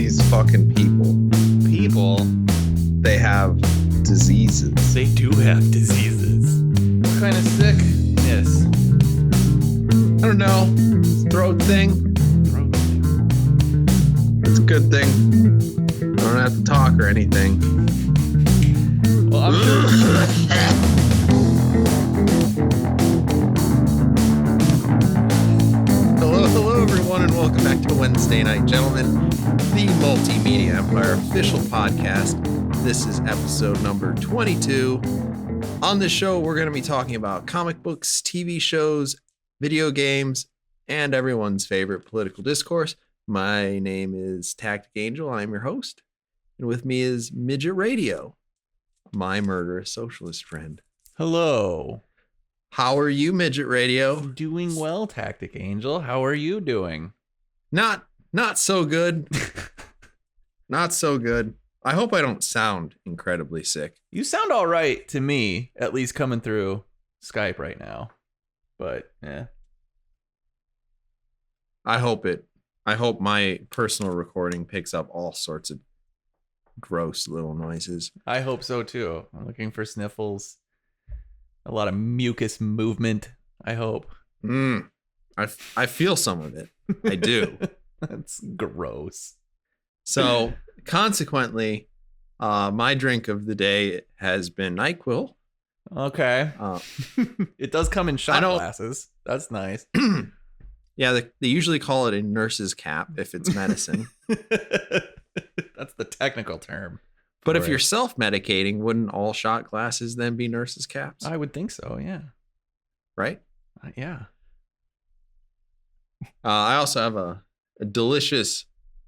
these fucking People, they have diseases. they do have diseases. What kind of sickness? I don't know. Throat thing. It's a good thing. I don't have to talk or anything. Well, I'm sure. Hello everyone, and welcome back to Wednesday Night Gentlemen, the Multimedia Empire official podcast. This is episode number 22. On this show, we're going to be talking about comic books, TV shows, video games, and everyone's favorite political discourse. My name is Tactic Angel. I'm your host. And with me is Midget Radio, my murderous socialist friend. Hello. How are you, Midget Radio? Doing well, Tactic Angel. How are you doing? Not so good. Not so good. I hope I don't sound incredibly sick. You sound all right to me, at least coming through Skype right now. But, yeah. I hope my personal recording picks up all sorts of gross little noises. I hope so, too. I'm looking for sniffles. A lot of mucus movement, I hope. I feel some of it. I do. That's gross. So, consequently, my drink of the day has been NyQuil. Okay. It does come in shot glasses. That's nice. Yeah, they usually call it a nurse's cap if it's medicine. That's the technical term. But if you're self-medicating, wouldn't all shot glasses then be nurse's caps? I would think so, yeah. Right? Yeah. I also have a delicious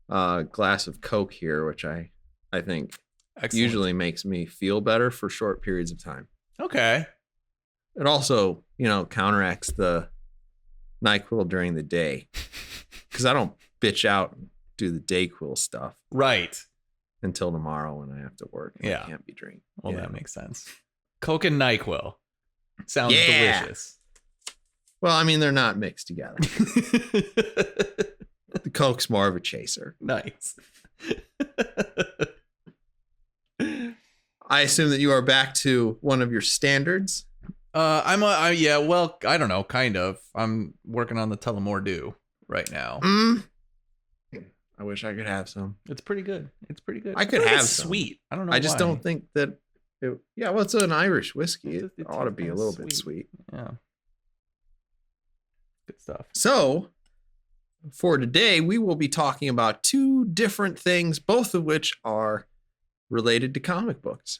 glass of Coke here, which I think usually makes me feel better for short periods of time. Okay. It also, counteracts the NyQuil during the day. Because I don't bitch out and do the DayQuil stuff. Right. Until tomorrow when I have to work. Yeah. I can't be drinking. Well, that makes sense. Coke and NyQuil. Sounds delicious. Well, I mean, they're not mixed together. The Coke's more of a chaser. Nice. I assume that you are back to one of your standards. I don't know, kind of. I'm working on the Tullamore Dew right now. I wish I could have some. It's pretty good. I could have some. Sweet. I don't know. I just don't think that. It's an Irish whiskey. It ought to be a little bit sweet. Yeah. Good stuff. So, for today, we will be talking about two different things, both of which are related to comic books.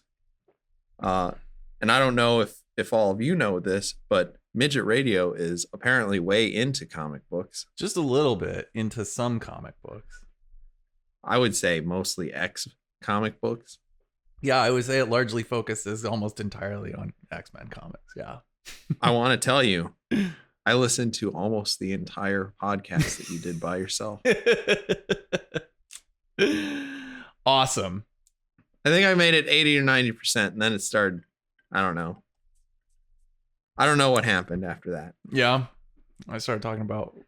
And I don't know if all of you know this, but Midget Radio is apparently way into comic books. Just a little bit into some comic books. I would say mostly X comic books. Yeah, I would say it largely focuses almost entirely on X-Men comics. Yeah. I want to tell you, I listened to almost the entire podcast that you did by yourself. Awesome. I think I made it 80 or 90%, and then it started, I don't know. I don't know what happened after that. Yeah. I started talking about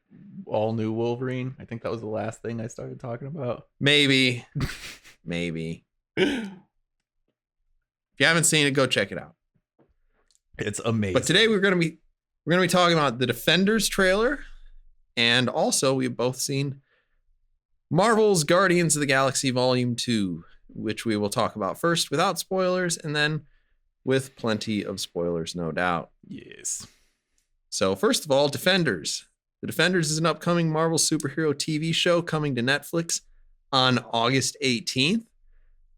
all new Wolverine. I think that was the last thing I started talking about. Maybe. If you haven't seen it, go check it out. It's amazing. But today we're gonna be talking about the Defenders trailer, and also we've both seen Marvel's Guardians of the Galaxy Volume 2, which we will talk about first without spoilers, and then with plenty of spoilers, no doubt. Yes. So first of all, Defenders. The Defenders is an upcoming Marvel superhero TV show coming to Netflix on August 18th.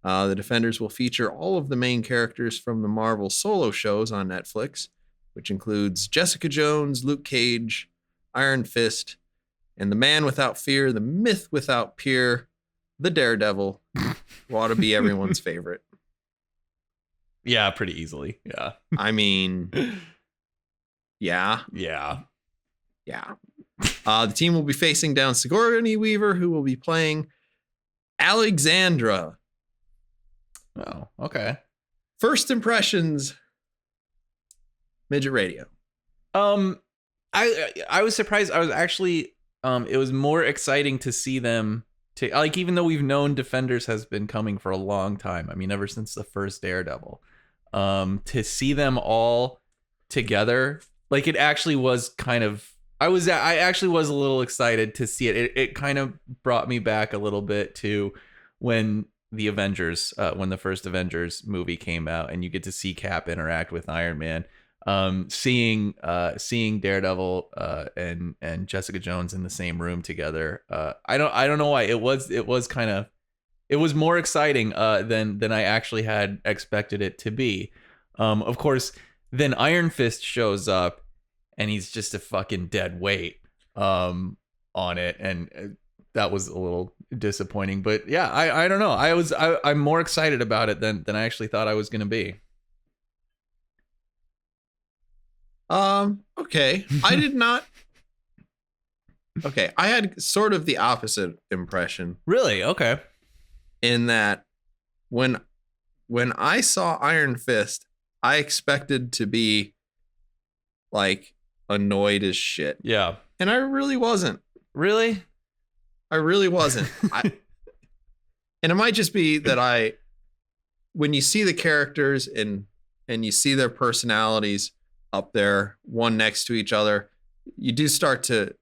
The Defenders will feature all of the main characters from the Marvel solo shows on Netflix, which includes Jessica Jones, Luke Cage, Iron Fist, and the Man Without Fear, the Myth Without Peer, the Daredevil, who ought to be everyone's favorite. Yeah, pretty easily. Yeah. I mean, yeah. The team will be facing down Sigourney Weaver, who will be playing Alexandra. Oh, okay. First impressions, Midget Radio. I was surprised. I was actually it was more exciting to see them to, like, even though we've known Defenders has been coming for a long time. I mean, ever since the first Daredevil, to see them all together, like, it actually was kind of, I actually was a little excited to see it. It kind of brought me back a little bit to when the Avengers, when the first Avengers movie came out, and you get to see Cap interact with Iron Man. Seeing Daredevil and Jessica Jones in the same room together. I don't know why it was more exciting than I actually had expected it to be. Of course, then Iron Fist shows up, and he's just a fucking dead weight on it, and that was a little disappointing. But yeah, I don't know. I'm more excited about it than I actually thought I was going to be. Okay. I did not. Okay, I had sort of the opposite impression Really? Okay. in that when I saw Iron Fist, I expected to be like annoyed as shit. Yeah. And I really wasn't. Really? I really wasn't. And it might just be that when you see the characters and you see their personalities up there, one next to each other, you do start to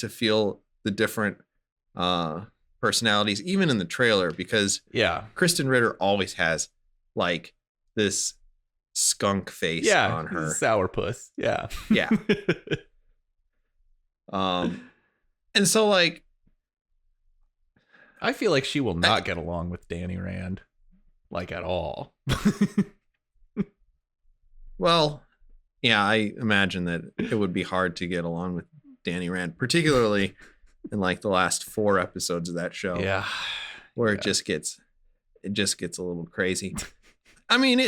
feel the different personalities, even in the trailer, because Kristen Ritter always has like this skunk face on her. Sourpuss. Yeah. Yeah. And so like I feel like she will not get along with Danny Rand, like, at all. Well, yeah, I imagine that it would be hard to get along with Danny Rand, particularly in like the last 4 episodes of that show. Yeah. Where it just gets a little crazy. I mean,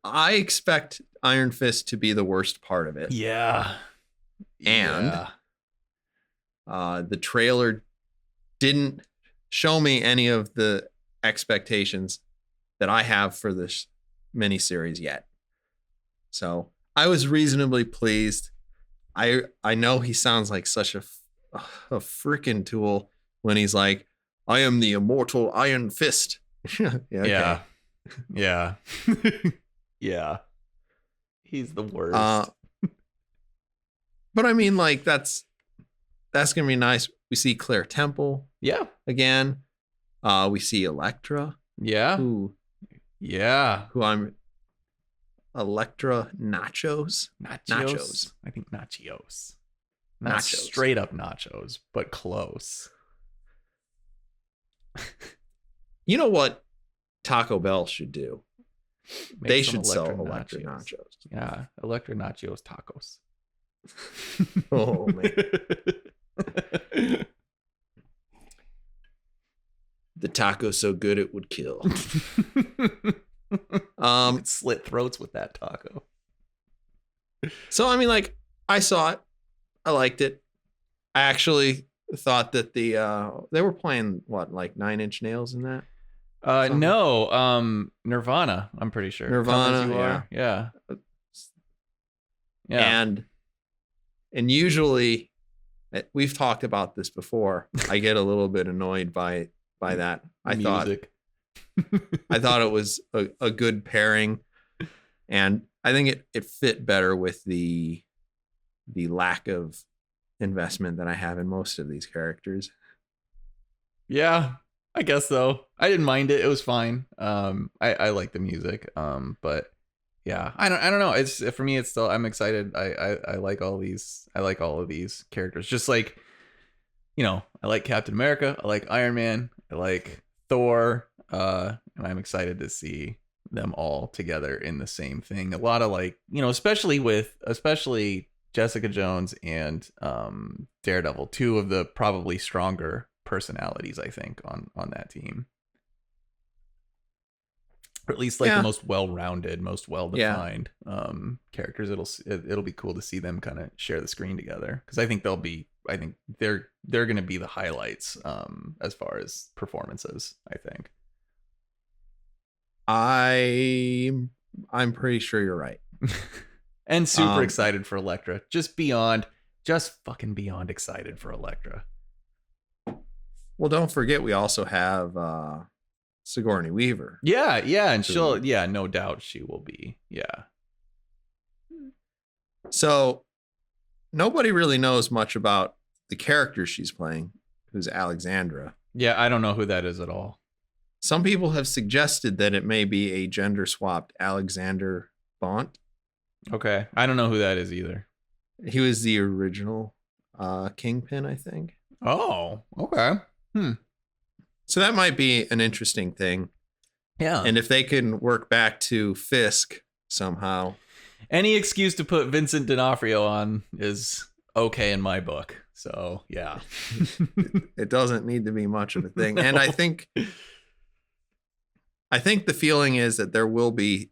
I expect Iron Fist to be the worst part of it. Yeah. And the trailer didn't show me any of the expectations that I have for this miniseries yet. So I was reasonably pleased. I know he sounds like such a freaking tool when he's like, I am the immortal Iron Fist. Yeah. Yeah. Yeah. He's the worst. But I mean, like, that's gonna be nice. We see Claire Temple. Yeah. Again. We see Elektra. Yeah. Who I'm Elektra Nachos. Nachos. I think Nachos. Not straight up nachos, but close. You know what Taco Bell should do? They should sell Elektra Nachos. Yeah, Elektra Nachos tacos. Oh, man. The taco's so good it would kill. Slit throats with that taco. So, I mean, like, I saw it. I liked it. I actually thought that they were playing what, like 9 Inch Nails in that? No, Nirvana, I'm pretty sure. Nirvana, yeah. And usually, we've talked about this before. I get a little bit annoyed by that. I thought it was a good pairing, and I think it fit better with the lack of investment that I have in most of these characters. Yeah, I guess so. I didn't mind it. It was fine. I like the music. But yeah, I don't know. It's, for me, it's still, I'm excited. I like all these. I like all of these characters. Just like, I like Captain America. I like Iron Man. I like Thor. And I'm excited to see them all together in the same thing. A lot of, like, especially Jessica Jones and Daredevil, 2 of the probably stronger personalities, I think, on that team. Or at least, like, the most well-rounded, most well-defined characters. It'll be cool to see them kind of share the screen together, because I think they're going to be the highlights as far as performances, I think. I'm pretty sure you're right. And super excited for Elektra. Just fucking beyond excited for Elektra. Well, don't forget we also have Sigourney Weaver. Yeah, and she'll, no doubt she will be. Yeah. So nobody really knows much about the character she's playing, who's Alexandra. Yeah, I don't know who that is at all. Some people have suggested that it may be a gender-swapped Alexander Bont. Okay. I don't know who that is either. He was the original Kingpin, I think. Oh, okay. So that might be an interesting thing. Yeah. And if they can work back to Fisk somehow. Any excuse to put Vincent D'Onofrio on is okay in my book. So, yeah. It doesn't need to be much of a thing. No. And I think the feeling is that there will be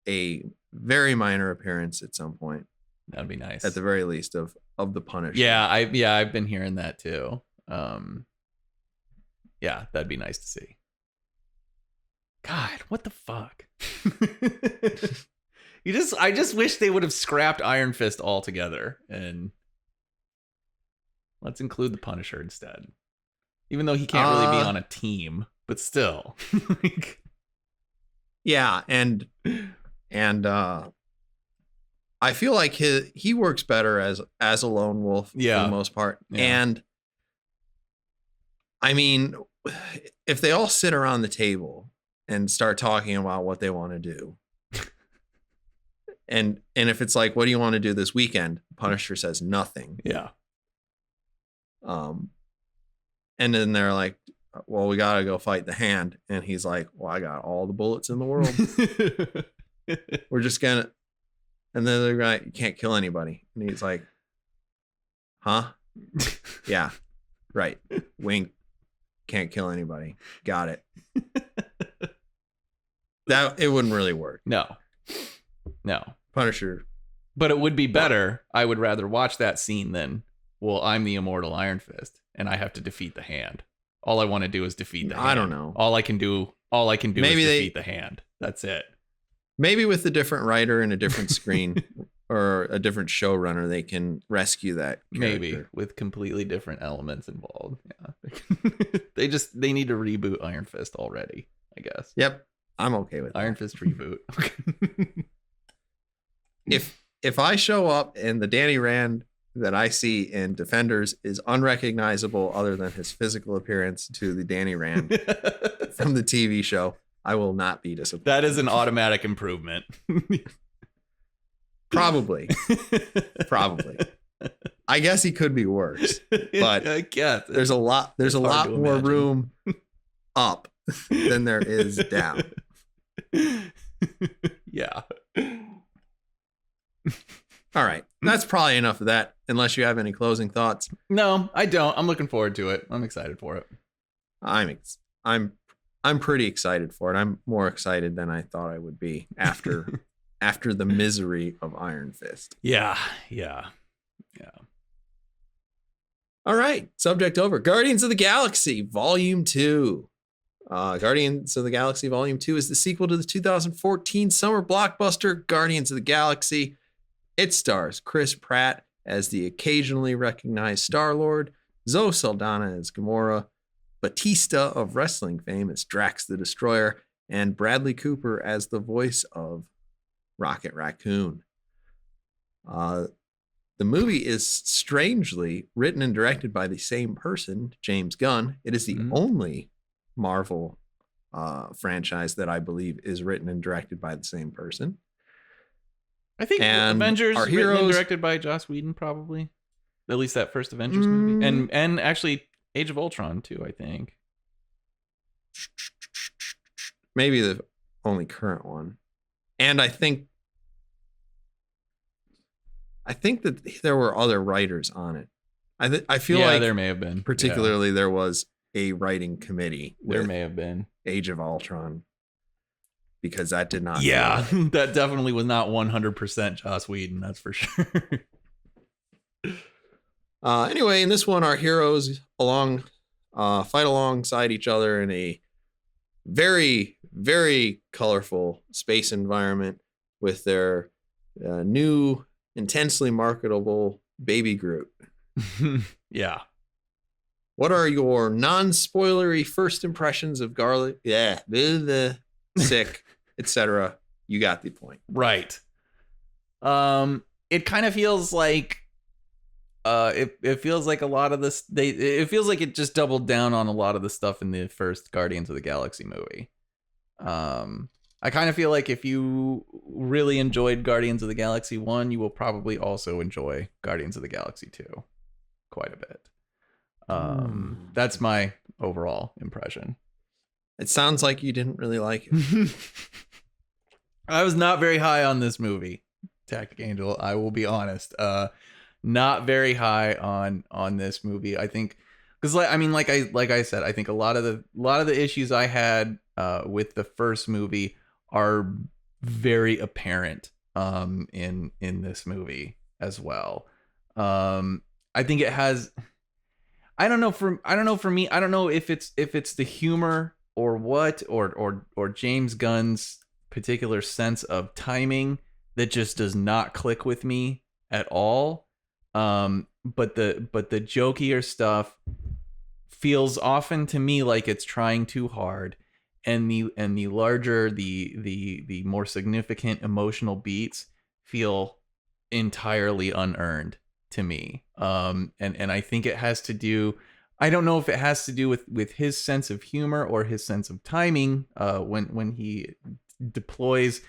a very minor appearance at some point. That'd be nice. At the very least of the Punisher. Yeah, I've been hearing that too. Yeah, that'd be nice to see. God, what the fuck? I just wish they would have scrapped Iron Fist altogether and let's include the Punisher instead. Even though he can't really be on a team, but still. Yeah, and I feel like he works better as a lone wolf for the most part. Yeah. And I mean, if they all sit around the table and start talking about what they want to do, and if it's like, what do you want to do this weekend? Punisher says nothing. Yeah. And then they're like, well, we got to go fight the Hand. And he's like, well, I got all the bullets in the world. We're just going to. And then they're like, you can't kill anybody. And he's like, huh? Yeah, right. Wink. Can't kill anybody. Got it. That it wouldn't really work. No. Punisher. But it would be better. I would rather watch that scene than, well, I'm the immortal Iron Fist and I have to defeat the Hand. All I want to do is defeat the Hand. I don't know. All I can do Maybe is defeat the Hand. That's it. Maybe with a different writer and a different screen or a different showrunner, they can rescue that character. Maybe with completely different elements involved. Yeah. they need to reboot Iron Fist already, I guess. Yep. I'm okay with Iron Fist reboot. If I show up and the Danny Rand that I see in Defenders is unrecognizable other than his physical appearance to the Danny Rand from the TV show, I will not be disappointed. That is an automatic improvement. Probably. I guess he could be worse, but I guess there's a lot more room up than there is down. Yeah. All right. That's probably enough of that, unless you have any closing thoughts. No, I don't. I'm looking forward to it. I'm excited for it. I'm pretty excited for it. I'm more excited than I thought I would be after the misery of Iron Fist. Yeah. All right. Subject over. Guardians of the Galaxy Volume 2. Guardians of the Galaxy Volume 2 is the sequel to the 2014 summer blockbuster Guardians of the Galaxy. It stars Chris Pratt as the occasionally recognized Star-Lord, Zoe Saldana as Gamora, Batista of wrestling fame as Drax the Destroyer, and Bradley Cooper as the voice of Rocket Raccoon. The movie is strangely written and directed by the same person, James Gunn. It is the only Marvel franchise that I believe is written and directed by the same person. I think Avengers is written and directed by Joss Whedon, probably. At least that first Avengers movie. And actually Age of Ultron too, I think. Maybe the only current one. And I think that there were other writers on it. I feel like there may have been. Particularly there was a writing committee. There may have been. Age of Ultron. Because that did not. Yeah, that definitely was not 100% Joss Whedon, that's for sure. Anyway, in this one, our heroes fight alongside each other in a very, very colorful space environment with their new, intensely marketable baby Groot. Yeah. What are your non-spoilery first impressions of Garlic? Yeah, the sick, etc. You got the point. Right. It kind of feels like it feels like a lot of this it feels like it just doubled down on a lot of the stuff in the first Guardians of the Galaxy movie. I kind of feel like if you really enjoyed Guardians of the Galaxy 1, you will probably also enjoy Guardians of the Galaxy 2 quite a bit. That's my overall impression. It sounds like you didn't really like it. I was not very high on this movie, Tactic Angel. I will be honest. Not very high on this movie. I think because like I said, I think a lot of the issues I had with the first movie are very apparent in this movie as well. I think it has. I don't know for me. I don't know if it's the humor or what or James Gunn's particular sense of timing that just does not click with me at all. But the jokier stuff feels often to me like it's trying too hard, and the larger the more significant emotional beats feel entirely unearned to me. And I think it has to do, I don't know if it has to do with his sense of humor or his sense of timing when he deploys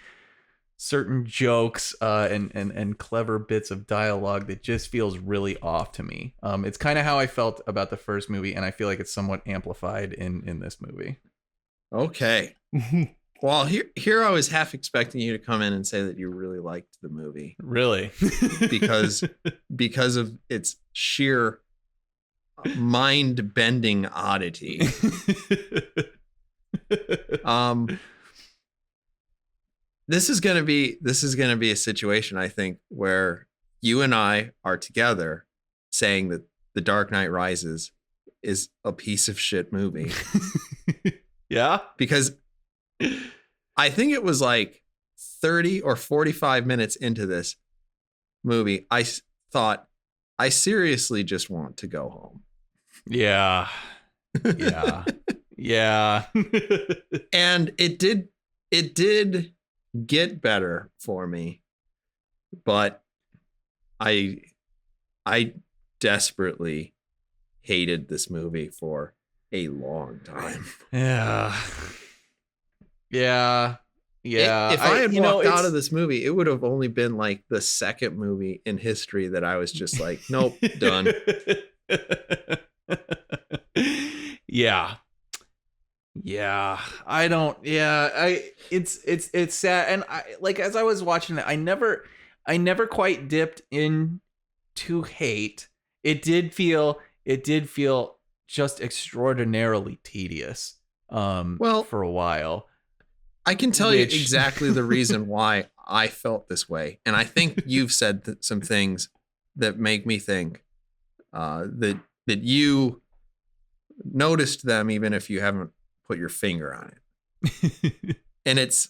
certain jokes and clever bits of dialogue that just feels really off to me. It's kind of how I felt about the first movie, and I feel like it's somewhat amplified in this movie. Okay. Well, here I was half expecting you to come in and say that you really liked the movie. Really? because of its sheer mind-bending oddity. This is gonna be a situation, I think, where you and I are together saying that The Dark Knight Rises is a piece of shit movie. Yeah? Because I think it was like 30 or 45 minutes into this movie, I thought, I seriously just want to go home. Yeah. Yeah. Yeah. And it did get better for me, but I desperately hated this movie for a long time. Yeah. Yeah. Yeah. If I had walked out of this movie, it would have only been like the second movie in history that I was just like, nope, done. Yeah. Yeah. It's sad. And I, like, as I was watching it, I never quite dipped into hate. It did feel just extraordinarily tedious for a while. I can tell you exactly the reason why I felt this way, and I think you've said some things that make me think that you noticed them, even if you haven't put your finger on it. And it's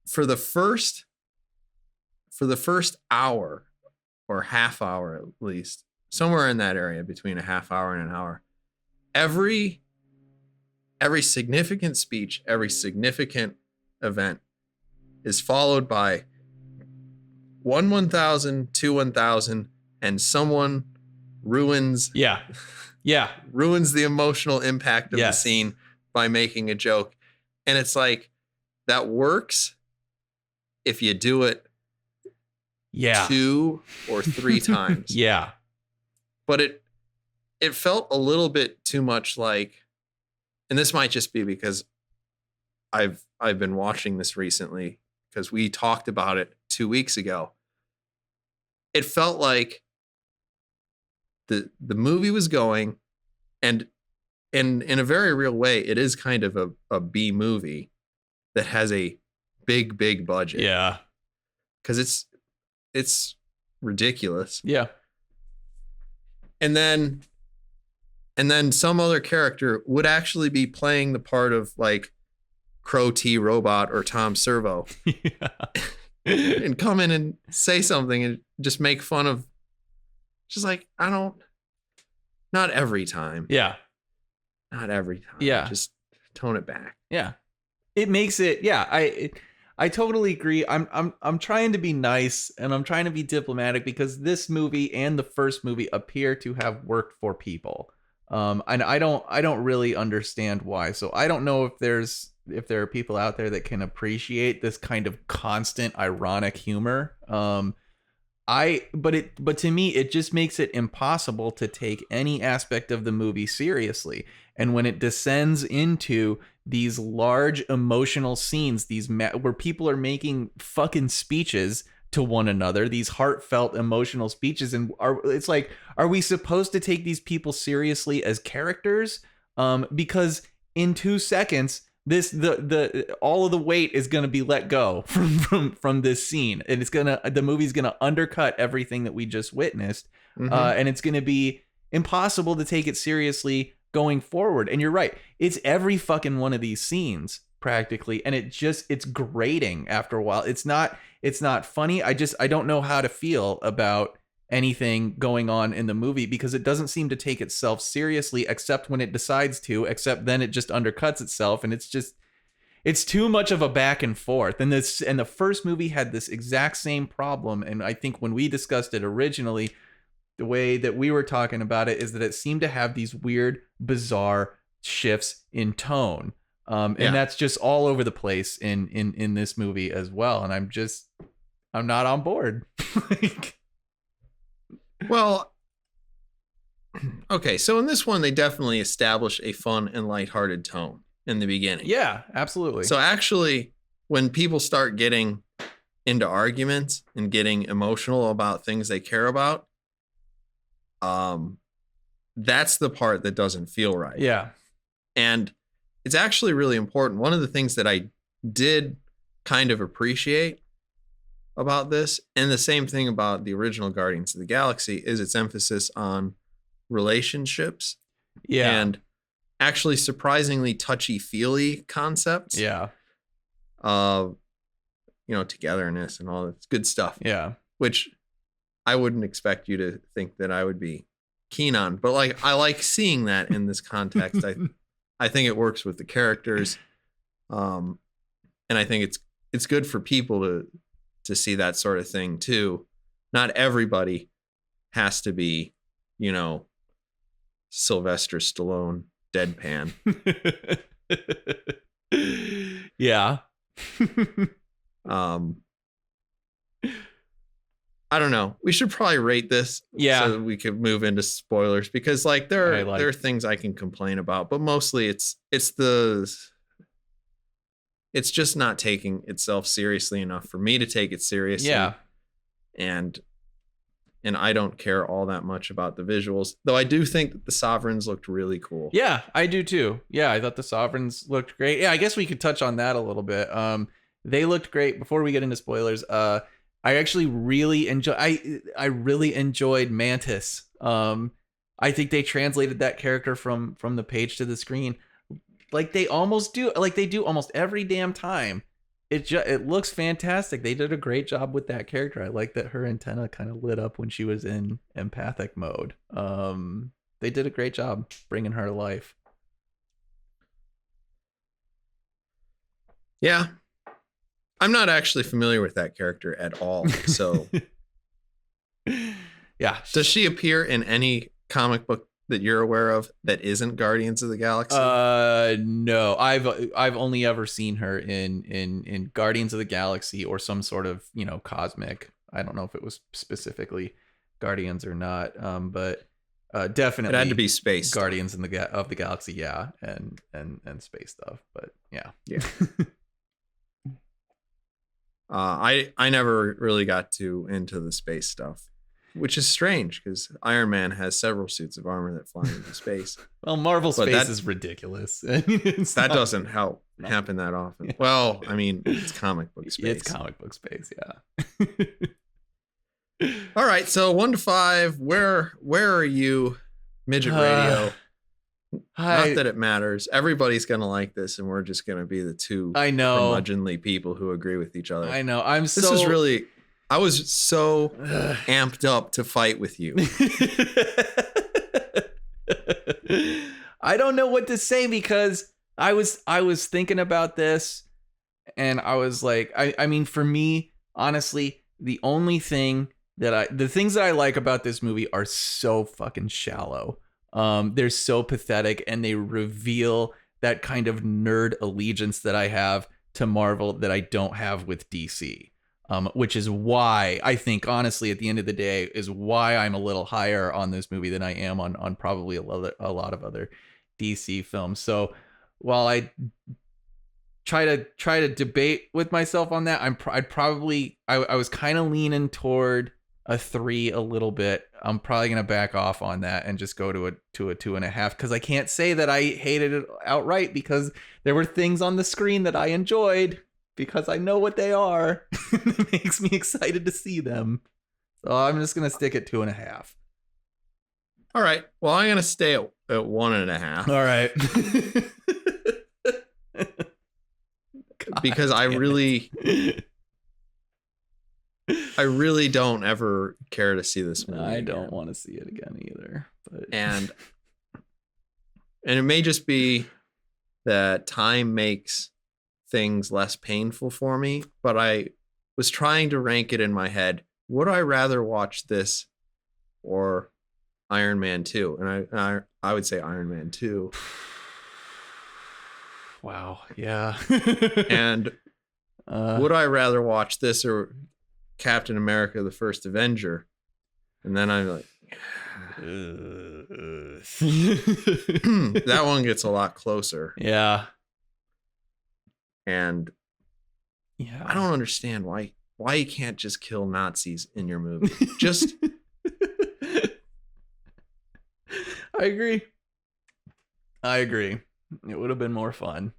for the first hour or half hour, at least, somewhere in that area between a half hour and an hour, every significant speech, every significant event is followed by 1,000, 1,000, and someone ruins ruins the emotional impact of the scene by making a joke. And it's like, that works if you do it 2 or 3 times. Yeah. But it felt a little bit too much like, and this might just be because I've been watching this recently because we talked about it 2 weeks ago. It felt like the movie was going, and in a very real way, it is kind of a B movie that has a big budget. Yeah. Because it's ridiculous. Yeah. And then some other character would actually be playing the part of like Crow T Robot or Tom Servo. Yeah. And come in and say something and just make fun of, just like, I don't Not every time. Yeah. Not every time. Yeah. Just tone it back. Yeah. It makes it. Yeah. I totally agree. I'm trying to be nice and I'm trying to be diplomatic because this movie and the first movie appear to have worked for people. And I don't really understand why. So I don't know if there are people out there that can appreciate this kind of constant ironic humor. But to me, it just makes it impossible to take any aspect of the movie seriously. And when it descends into these large emotional scenes, where people are making fucking speeches to one another, these heartfelt emotional speeches, and it's like, are we supposed to take these people seriously as characters? Because in 2 seconds, the all of the weight is going to be let go from this scene, and the movie's going to undercut everything that we just witnessed, and it's going to be impossible to take it seriously going forward. And you're right, it's every fucking one of these scenes practically, and it's grating after a while. It's not funny. I don't know how to feel about anything going on in the movie because it doesn't seem to take itself seriously, except when it decides to, except then it just undercuts itself, and it's too much of a back and forth. And the first movie had this exact same problem, and I think when we discussed it originally, the way that we were talking about it is that it seemed to have these weird, bizarre shifts in tone. And that's just all over the place in this movie as well. And I'm not on board. Well, okay. So in this one, they definitely establish a fun and lighthearted tone in the beginning. Yeah, absolutely. So actually, when people start getting into arguments and getting emotional about things they care about, that's the part that doesn't feel right. Yeah. And it's actually really important. One of the things that I did kind of appreciate about this, and the same thing about the original Guardians of the Galaxy, is its emphasis on relationships. Yeah. And actually surprisingly touchy-feely concepts. Yeah. Togetherness and all that good stuff. Yeah. Which I wouldn't expect you to think that I would be keen on. But like, I like seeing that in this context. I think it works with the characters. And I think it's good for people to see that sort of thing too. Not everybody has to be, Sylvester Stallone deadpan. Yeah. I don't know. We should probably rate this, yeah, so that we could move into spoilers, because like there are things I can complain about, but mostly it's just not taking itself seriously enough for me to take it seriously. Yeah. And I don't care all that much about the visuals, though I do think that the Sovereigns looked really cool. Yeah, I do too. Yeah, I thought the Sovereigns looked great. Yeah, I guess we could touch on that a little bit. They looked great. Before we get into spoilers, I actually really enjoyed Mantis. I think they translated that character from the page to the screen like they do almost every damn time. It looks fantastic. They did a great job with that character. I like that her antenna kind of lit up when she was in empathic mode. They did a great job bringing her to life. Yeah. I'm not actually familiar with that character at all. So yeah. Does she appear in any comic book that you're aware of that isn't Guardians of the Galaxy? No. I've only ever seen her in Guardians of the Galaxy or some sort of, cosmic. I don't know if it was specifically Guardians or not. But definitely it had to be space Guardians of the Galaxy, yeah, and space stuff. But yeah. I never really got into the space stuff, which is strange because Iron Man has several suits of armor that fly into space. Well, Marvel space is ridiculous. That doesn't happen that often. Yeah. Well, I mean, it's comic book space. It's comic book space, yeah. All right, so 1 to 5, where are you, Midget Radio? Not that it matters. Everybody's gonna like this, and we're just gonna be the two curmudgeonly people who agree with each other. I know. I was so amped up to fight with you. I don't know what to say because I was thinking about this and I was like, I mean, for me, honestly, the things that I like about this movie are so fucking shallow. They're so pathetic and they reveal that kind of nerd allegiance that I have to Marvel that I don't have with DC. Which is why I think, honestly, at the end of the day, is why I'm a little higher on this movie than I am on probably a lot of other DC films. So while I try to debate with myself on that, I was kind of leaning toward a 3 a little bit. I'm probably gonna back off on that and just go to a 2.5 because I can't say that I hated it outright because there were things on the screen that I enjoyed because I know what they are. It makes me excited to see them. So I'm just gonna stick at 2.5. All right. Well, I'm gonna stay at 1.5. All right. Because I really don't ever care to see this movie. I don't want to see it again either. But and it may just be that time makes things less painful for me, but I was trying to rank it in my head. Would I rather watch this or Iron Man 2? And I would say Iron Man 2. Wow. Yeah. And would I rather watch this or Captain America, the First Avenger? And then I'm like, that one gets a lot closer. Yeah. And yeah, I don't understand why you can't just kill Nazis in your movie. Just I agree. It would have been more fun.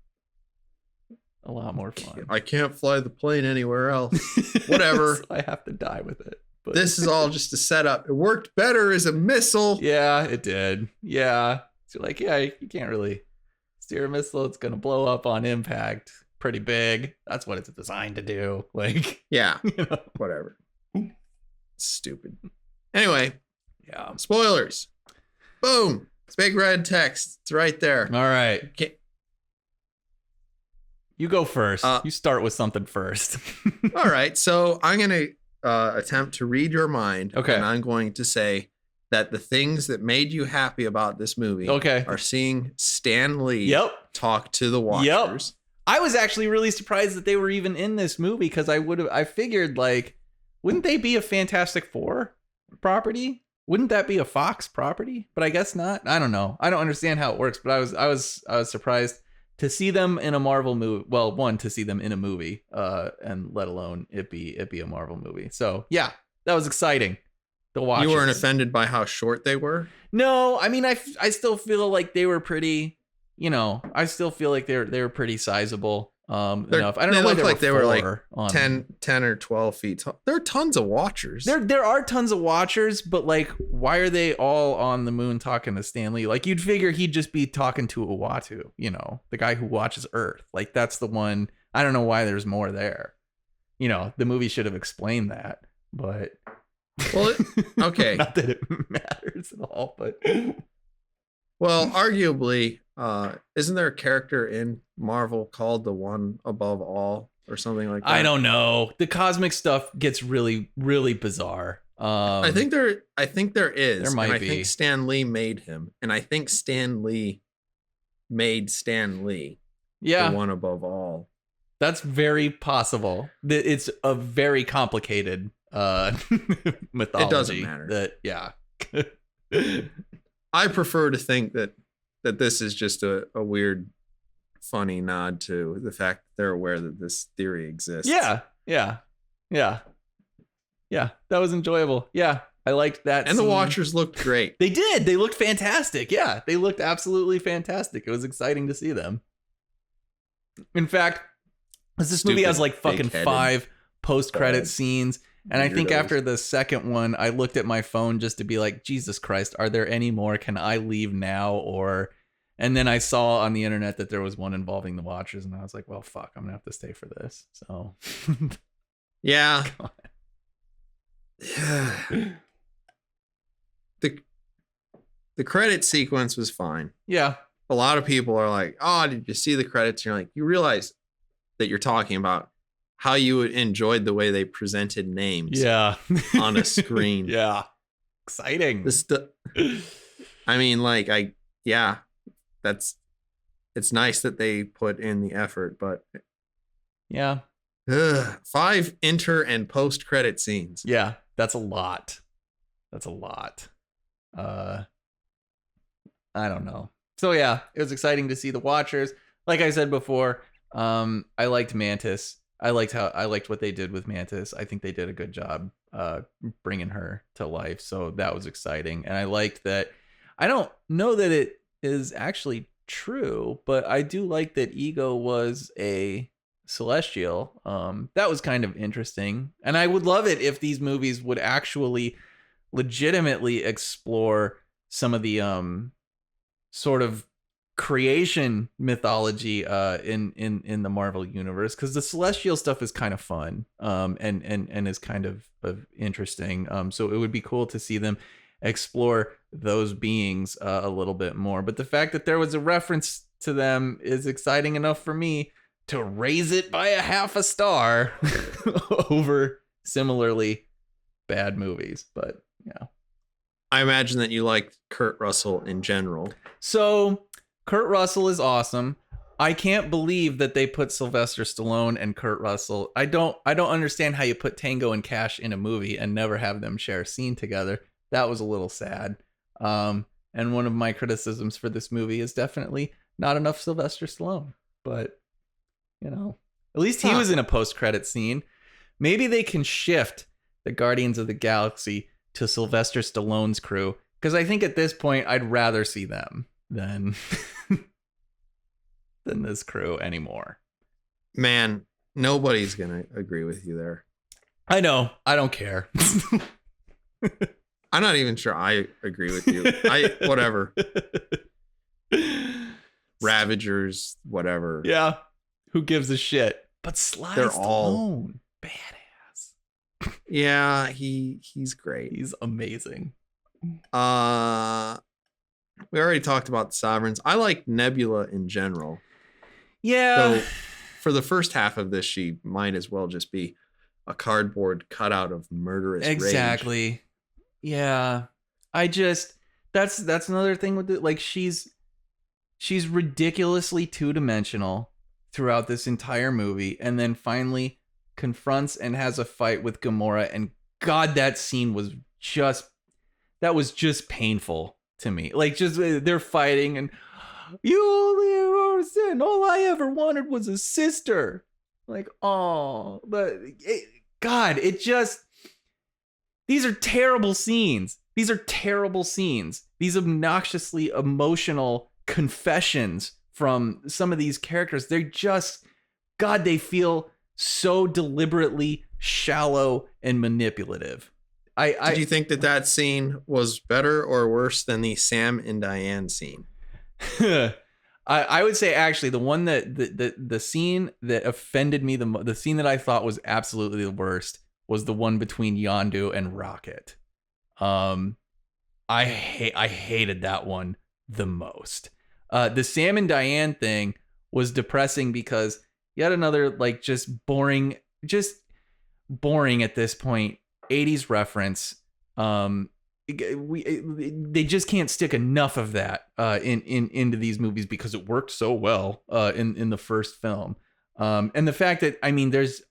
A lot more fun. I can't fly the plane anywhere else. Whatever. So I have to die with it. But this is all just a setup. It worked better as a missile. Yeah, it did. Yeah. So like, yeah, you can't really steer a missile. It's going to blow up on impact. Pretty big. That's what it's designed to do. Like, yeah, you know. Whatever. Stupid. Anyway, yeah. Spoilers. Boom. It's big red text. It's right there. All right. Okay. You go first. You start with something first. All right. So I'm going to attempt to read your mind. Okay. And I'm going to say that the things that made you happy about this movie are seeing Stan Lee talk to the Watchers. Yep. I was actually really surprised that they were even in this movie because I figured, like, wouldn't they be a Fantastic Four property? Wouldn't that be a Fox property? But I guess not. I don't know. I don't understand how it works, but I was surprised to see them in a Marvel movie. Well, one, to see them in a movie, and let alone it be a Marvel movie. So yeah, that was exciting. The Watchers. You weren't offended by how short they were? No, I mean, I still feel like they were pretty. You know, I still feel like they were pretty sizable enough. I don't know why look like they were like on 10 or 12 feet tall. There are tons of Watchers. There are tons of Watchers, but like, why are they all on the moon talking to Stan Lee? Like, you'd figure he'd just be talking to Uatu, you know, the guy who watches Earth. Like, that's the one. I don't know why there's more there. You know, the movie should have explained that, but well, okay. Not that it matters at all, but well, arguably, isn't there a character in Marvel called the One Above All or something like that? I don't know. The cosmic stuff gets really, really bizarre. I think there is. There might be. I think Stan Lee made him, and I think Stan Lee made Stan Lee. Yeah, the One Above All. That's very possible. It's a very complicated mythology. It doesn't matter. Yeah. I prefer to think that this is just a weird, funny nod to the fact that they're aware that this theory exists. Yeah. That was enjoyable. Yeah, I liked that. And scene. The Watchers looked great. They did. They looked fantastic. Yeah, they looked absolutely fantastic. It was exciting to see them. In fact, this movie has like fucking 5 post-credit scenes. And I think after the second one, I looked at my phone just to be like, Jesus Christ, are there any more? Can I leave now? And then I saw on the internet that there was one involving the Watchers, and I was like, well, fuck, I'm gonna have to stay for this. So yeah. The credit sequence was fine. Yeah. a lot of people are like, oh, did you see the credits? And you're like, you realize that you're talking about how you enjoyed the way they presented names Yeah. on a screen. Yeah. Exciting. I mean, like, it's nice that they put in the effort, but yeah. 5 inter and post credit scenes. Yeah, that's a lot. That's a lot. I don't know. So yeah, it was exciting to see the Watchers. Like I said before, I liked Mantis. I liked what they did with Mantis. I think they did a good job bringing her to life. So that was exciting. And I liked that. I don't know that it is actually true, but I do like that Ego was a Celestial. That was kind of interesting. And I would love it if these movies would actually legitimately explore some of the sort of creation mythology in the Marvel universe, because the Celestial stuff is kind of fun and is kind of interesting. So it would be cool to see them explore those beings a little bit more. But the fact that there was a reference to them is exciting enough for me to raise it by a half a star over similarly bad movies. But yeah, I imagine that you liked Kurt Russell in general. So Kurt Russell is awesome. I can't believe that they put Sylvester Stallone and Kurt Russell. I don't understand how you put Tango and Cash in a movie and never have them share a scene together. That was a little sad. And one of my criticisms for this movie is definitely not enough Sylvester Stallone. But, you know, at least he was in a post-credit scene. Maybe they can shift the Guardians of the Galaxy to Sylvester Stallone's crew, because I think at this point I'd rather see them than this crew anymore. Man, nobody's gonna agree with you there. I know. I don't care. I'm not even sure I agree with you. Whatever. Ravagers, whatever. Yeah. Who gives a shit? But Sly They're Stallone, all badass. Yeah, he's great. He's amazing. We already talked about the Sovereigns. I like Nebula in general. Yeah. So for the first half of this, she might as well just be a cardboard cutout of murderous rage. Exactly. Yeah. That's another thing with it. Like she's ridiculously two-dimensional throughout this entire movie, and then finally confronts and has a fight with Gamora, and God, that scene was just painful to me. Like, just they're fighting, and you only ever sin. All I ever wanted was a sister. Like, oh, but these are terrible scenes. These are terrible scenes. These obnoxiously emotional confessions from some of these characters. They're just, God, they feel so deliberately shallow and manipulative. Did you think that scene was better or worse than the Sam and Diane scene? I would say actually the one that the scene that offended me the scene that I thought was absolutely the worst was the one between Yondu and Rocket. I hated that one the most. The Sam and Diane thing was depressing because yet another like just boring at this point 80s reference. They just can't stick enough of that into these movies because it worked so well in the first film. And the fact that there's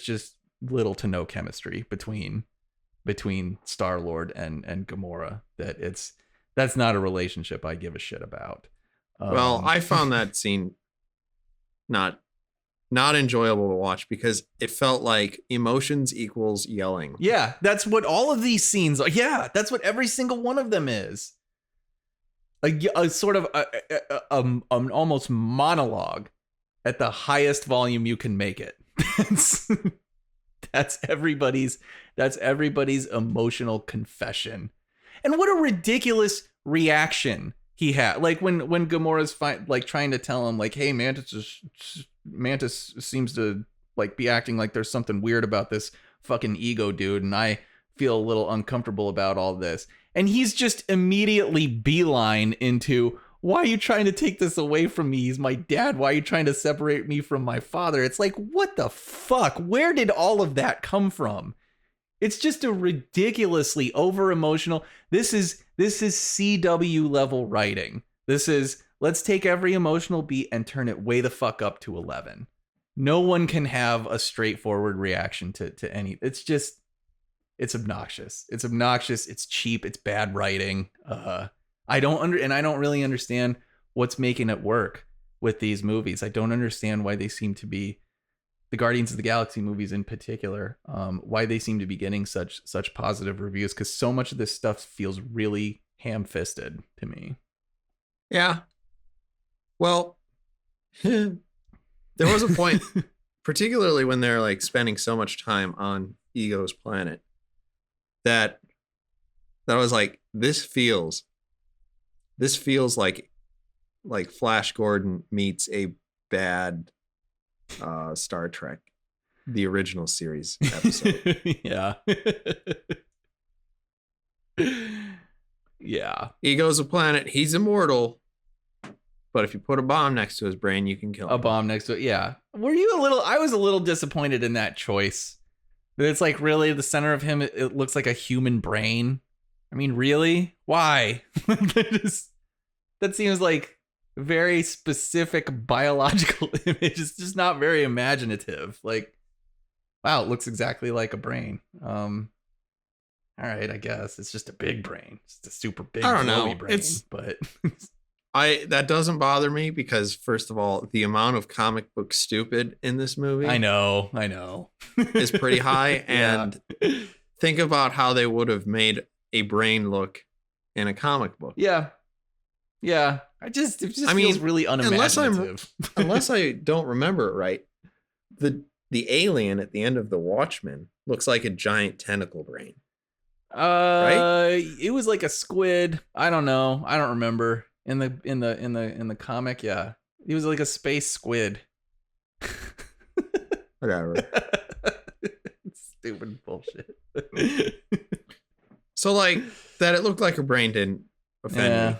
just little to no chemistry between Star-Lord and Gamora, that's not a relationship I give a shit about. Well, I found that scene not enjoyable to watch because it felt like emotions equals yelling. Yeah, that's what all of these scenes are. Yeah, that's what every single one of them is. A sort of an almost monologue at the highest volume you can make it. That's everybody's emotional confession. And what a ridiculous reaction he had. Like when Gamora's trying to tell him like, hey, Mantis seems to like be acting like there's something weird about this fucking ego dude, and I feel a little uncomfortable about all this. And he's just immediately beeline into, why are you trying to take this away from me? He's my dad. Why are you trying to separate me from my father? It's like, what the fuck? Where did all of that come from? It's just a ridiculously over emotional. This is CW level writing. This is, let's take every emotional beat and turn it way the fuck up to 11. No one can have a straightforward reaction to any. It's just, it's obnoxious. It's obnoxious. It's cheap. It's bad writing. I don't really understand what's making it work with these movies. I don't understand why they seem to be, the Guardians of the Galaxy movies in particular, why they seem to be getting such positive reviews, because so much of this stuff feels really ham-fisted to me. Yeah. Well, there was a point, particularly when they're like spending so much time on Ego's planet, that I was like, this feels like Flash Gordon meets a bad Star Trek, the original series episode. Yeah. Yeah. Ego's a planet. He's immortal. But if you put a bomb next to his brain, you can kill him. A bomb next to it. Yeah. I was a little disappointed in that choice. It's like, really, the center of him, it looks like a human brain. I mean, really? Why? That seems like a very specific biological image. It's just not very imaginative. Like, wow, it looks exactly like a brain. All right, I guess it's just a big brain. It's a super big, I don't know. brain. But that doesn't bother me because, first of all, the amount of comic book stupid in this movie, I know, is pretty high. Yeah. And think about how they would have made a brain look in a comic book. Yeah. It just feels really unimaginative. Unless I don't remember it right, the alien at the end of The Watchmen looks like a giant tentacle brain. Right? It was like a squid. I don't know. I don't remember. In the comic, yeah. He was like a space squid. Whatever. Stupid bullshit. So like that it looked like a brain didn't offend me.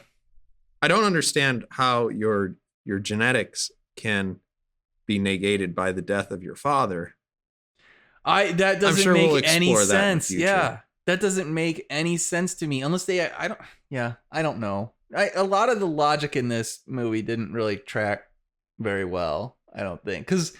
I don't understand how your genetics can be negated by the death of your father. That doesn't make any sense. Yeah. That doesn't make any sense to me unless I don't know. A lot of the logic in this movie didn't really track very well, I don't think. Cuz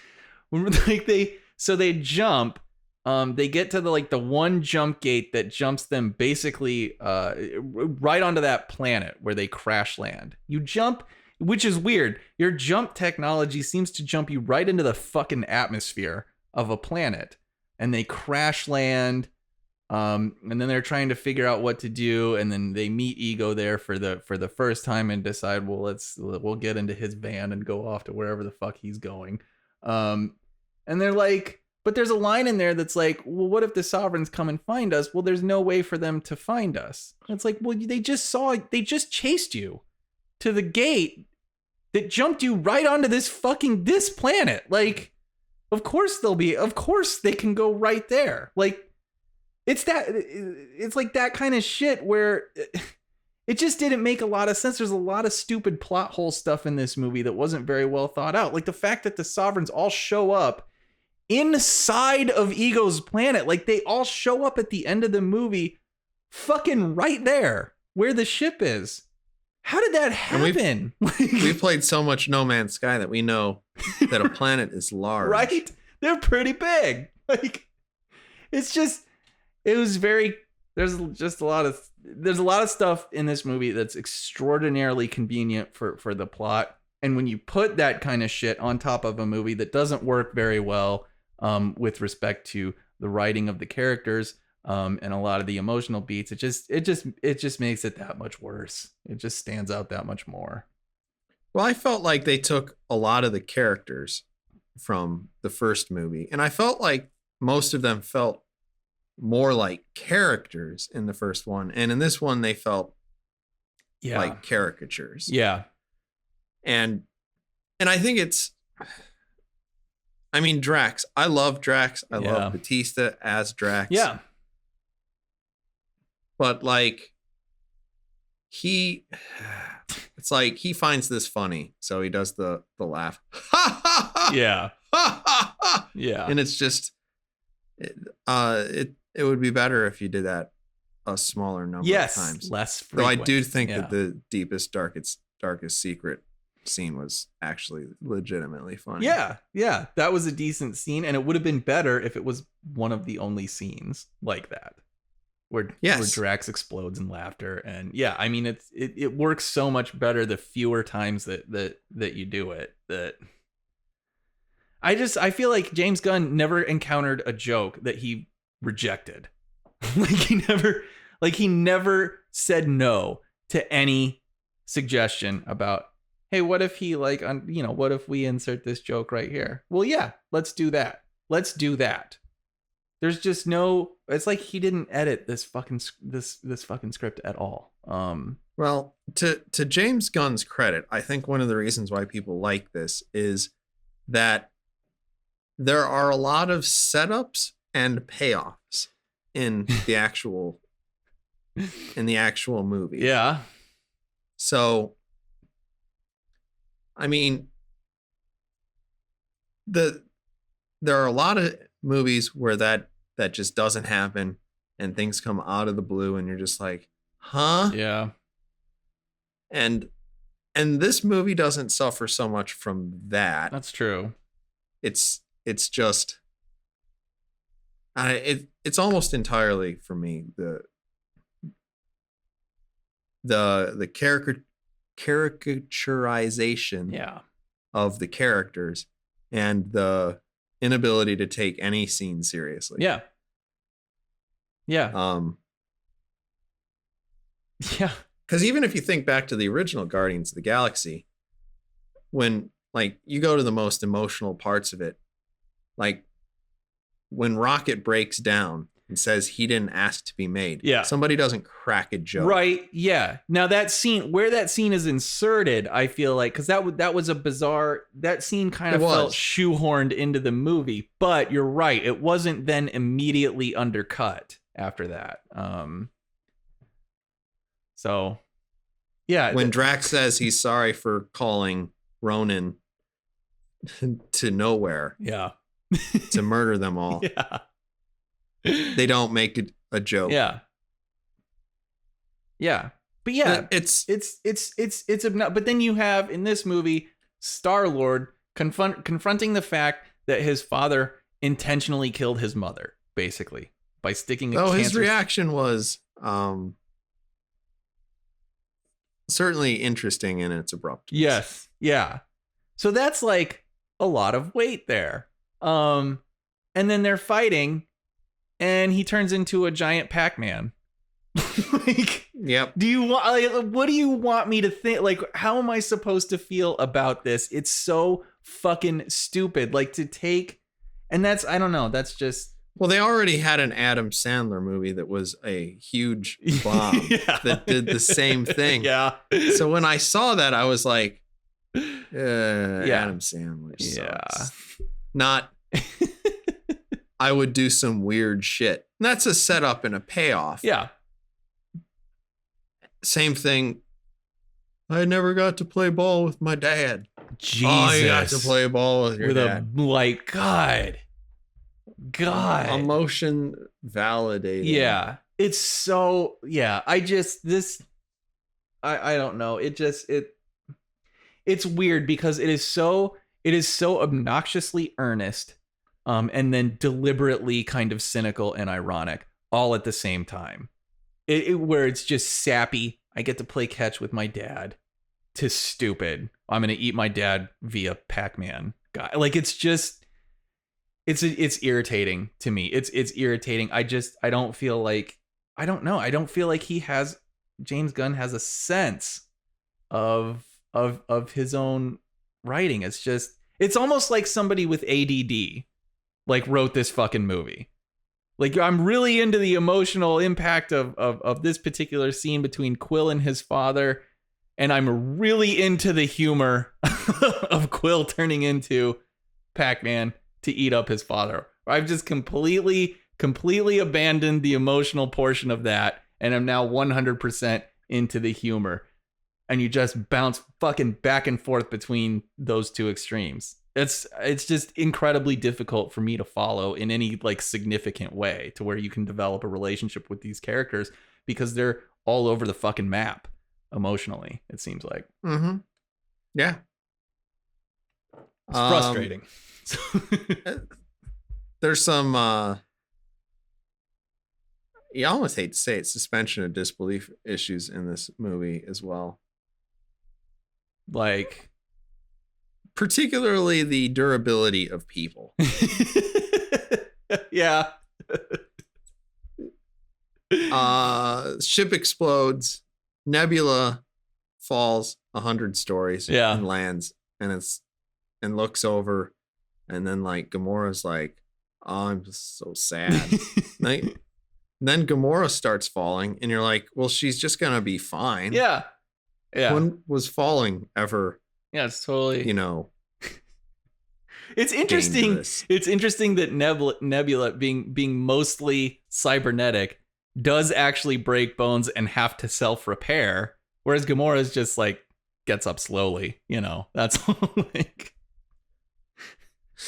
they jump, they get to the one jump gate that jumps them basically right onto that planet where they crash land. You jump, which is weird. Your jump technology seems to jump you right into the fucking atmosphere of a planet, and they crash land. And then they're trying to figure out what to do, and then they meet Ego there for the first time and decide, well, we'll get into his van and go off to wherever the fuck he's going. And they're like, but there's a line in there that's like, well, what if the Sovereigns come and find us? Well, there's no way for them to find us. It's like, well, they just chased you to the gate that jumped you right onto this planet. Like, of course they can go right there. Like, it's like that kind of shit where it just didn't make a lot of sense. There's a lot of stupid plot hole stuff in this movie that wasn't very well thought out. Like the fact that the Sovereigns all show up inside of Ego's planet. Like they all show up at the end of the movie fucking right there where the ship is. How did that happen? We've played so much No Man's Sky that we know that a planet is large. Right? They're pretty big. Like, it's just... there's a lot of stuff in this movie that's extraordinarily convenient for the plot. And when you put that kind of shit on top of a movie that doesn't work very well with respect to the writing of the characters and a lot of the emotional beats, it just makes it that much worse. It just stands out that much more. Well, I felt like they took a lot of the characters from the first movie, and I felt like most of them felt more like characters in the first one, and in this one they felt like caricatures. Yeah. And I think Drax. I love Drax. I love Batista as Drax. Yeah. But like It's like he finds this funny, so he does the laugh. Ha ha ha. Yeah. Ha ha ha. Yeah. And it's just it would be better if you did that a smaller number of times. Less Though frequent. I do think Yeah. that the deepest, darkest secret scene was actually legitimately funny. Yeah. That was a decent scene, and it would have been better if it was one of the only scenes like that. Where Drax explodes in laughter. And yeah, I mean it works so much better the fewer times that you do it. That I feel like James Gunn never encountered a joke that he rejected. he never said no to any suggestion about, hey, what if he what if we insert this joke right here? Well, yeah, let's do that. There's just no, it's like he didn't edit this fucking script at all. Well, to James Gunn's credit, I think one of the reasons why people like this is that there are a lot of setups and payoffs in the actual movie. Yeah. So, I mean, there are a lot of movies where that just doesn't happen and things come out of the blue and you're just like, huh? Yeah. And this movie doesn't suffer so much from that. That's true. It's just it's almost entirely for me the caricaturization of the characters and the inability to take any scene seriously. Yeah. Yeah. Because even if you think back to the original Guardians of the Galaxy, when like you go to the most emotional parts of it, like when Rocket breaks down and says he didn't ask to be made. Yeah. Somebody doesn't crack a joke. Right. Yeah. Now that scene, where that scene is inserted, I feel like, because that was a bizarre, that scene kind of felt shoehorned into the movie, but you're right. It wasn't then immediately undercut after that. So yeah. When Drax says he's sorry for calling Ronan to nowhere. Yeah. To murder them all. Yeah. They don't make it a joke. Yeah. Yeah. But yeah, it's but then you have in this movie Star-Lord confronting the fact that his father intentionally killed his mother, basically, by sticking a his reaction was certainly interesting in its abruptness. Yes. Yeah. So that's like a lot of weight there. And then they're fighting and he turns into a giant Pac-Man. Like, yep. What do you want me to think? Like, how am I supposed to feel about this? It's so fucking stupid. Like to take, and I don't know. That's just. Well, they already had an Adam Sandler movie that was a huge bomb that did the same thing. Yeah. So when I saw that, I was like, Adam Sandler sucks. Yeah. Not, I would do some weird shit. And that's a setup and a payoff. Yeah. Same thing. I never got to play ball with my dad. Jesus. Oh, you got to play ball with your dad. God. Emotion validating. Yeah. It's so, yeah. I don't know. It's weird because it is so obnoxiously earnest, and then deliberately kind of cynical and ironic all at the same time. Where it's just sappy. I get to play catch with my dad, to stupid, I'm going to eat my dad via Pac-Man guy. Like, it's just, it's irritating to me. It's irritating. I don't feel like, I don't know. I don't feel like James Gunn has a sense of his own writing. It's almost like somebody with ADD like wrote this fucking movie. Like, I'm really into the emotional impact of this particular scene between Quill and his father, and I'm really into the humor of Quill turning into Pac-Man to eat up his father. I've just completely abandoned the emotional portion of that, and I'm now 100% into the humor. and you just bounce fucking back and forth between those two extremes. It's just incredibly difficult for me to follow in any like significant way to where you can develop a relationship with these characters because they're all over the fucking map emotionally, it seems like. Mm-hmm. Yeah. It's frustrating. There's some you almost hate to say it, suspension of disbelief issues in this movie as well. Like, particularly the durability of people. Yeah. Ship explodes, Nebula falls 100 stories and lands, and looks over, and then like Gamora's like, oh, I'm just so sad. Then Gamora starts falling, and you're like, well, she's just gonna be fine. Yeah. When was falling ever? Yeah, it's totally, you know. It's interesting. Dangerous. It's interesting that Nebula being mostly cybernetic does actually break bones and have to self-repair, whereas Gamora is just like gets up slowly, you know. That's like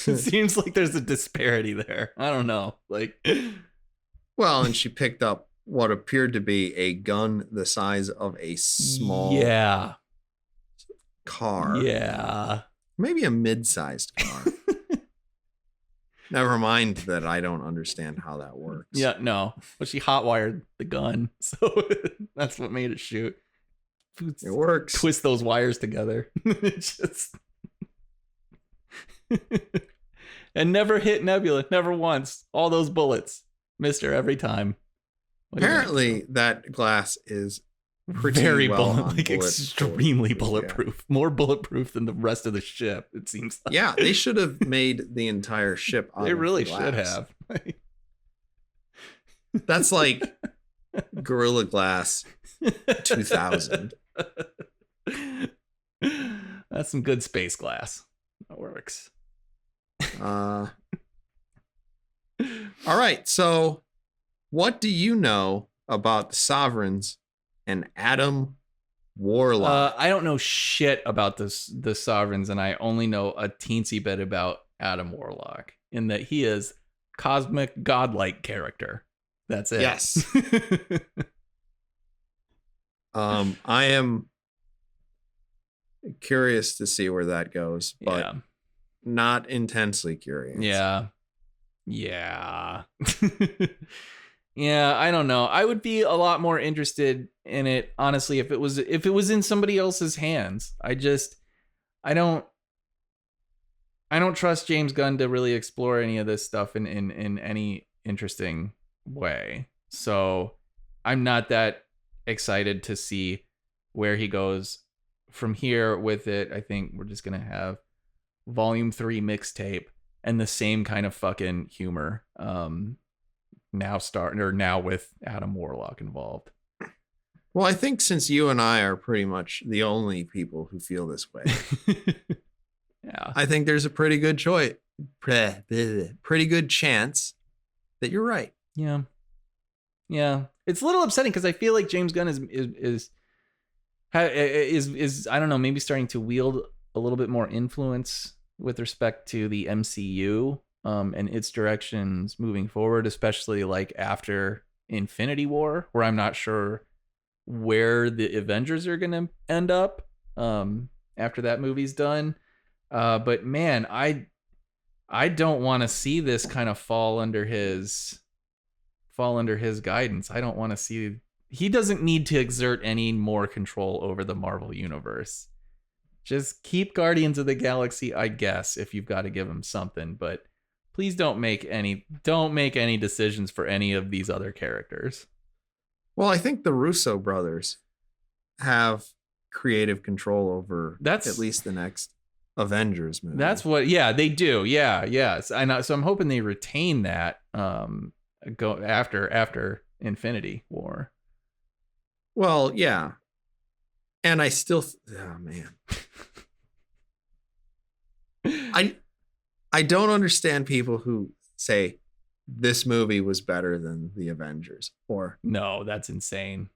it seems like there's a disparity there. I don't know. Like, well, and she picked up what appeared to be a gun the size of a small car. Yeah. Maybe a mid-sized car. Never mind that I don't understand how that works. Yeah, no. But she hotwired the gun, so that's what made it shoot. It works. Twist those wires together. Just and never hit Nebula, never once. All those bullets missed her every time. Apparently, that glass is pretty very extremely bulletproof. Yeah. More bulletproof than the rest of the ship, it seems like. Yeah, they should have made the entire ship out They really of glass. should have. That's like Gorilla Glass 2000. That's some good space glass. That works. All right, so what do you know about the Sovereigns and Adam Warlock? I don't know shit about the Sovereigns, and I only know a teensy bit about Adam Warlock in that he is cosmic godlike character. That's it. Yes. I am curious to see where that goes, but not intensely curious. Yeah. Yeah. Yeah, I don't know. I would be a lot more interested in it, honestly, if it was in somebody else's hands. I don't trust James Gunn to really explore any of this stuff in any interesting way. So I'm not that excited to see where he goes from here with it. I think we're just gonna have Volume 3 mixtape and the same kind of fucking humor. Now with Adam Warlock involved. Well, I think since you and I are pretty much the only people who feel this way, yeah, I think there's a pretty good pretty good chance that you're right. Yeah. It's a little upsetting because I feel like James Gunn is I don't know, maybe starting to wield a little bit more influence with respect to the MCU. And its directions moving forward, especially like after Infinity War, where I'm not sure where the Avengers are going to end up after that movie's done. But man, I don't want to see this kind of fall under his guidance. I don't want to see. He doesn't need to exert any more control over the Marvel universe. Just keep Guardians of the Galaxy, I guess, if you've got to give him something, but please don't make any decisions for any of these other characters. Well, I think the Russo brothers have creative control over at least the next Avengers movie. That's what, they do. Yes. I know. So I'm hoping they retain that go after Infinity War. Well, yeah. And I still, oh man. I don't understand people who say this movie was better than the Avengers. Or no, that's insane.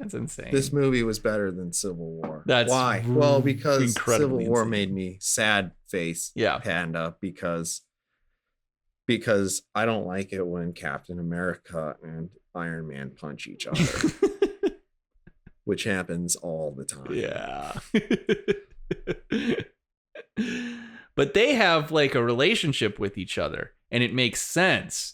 That's insane. This movie was better than Civil War. That's why? Well, because incredibly Civil War insane. made me sad face Yeah. panda because I don't like it when Captain America and Iron Man punch each other, which happens all the time. Yeah. But they have like a relationship with each other, and it makes sense.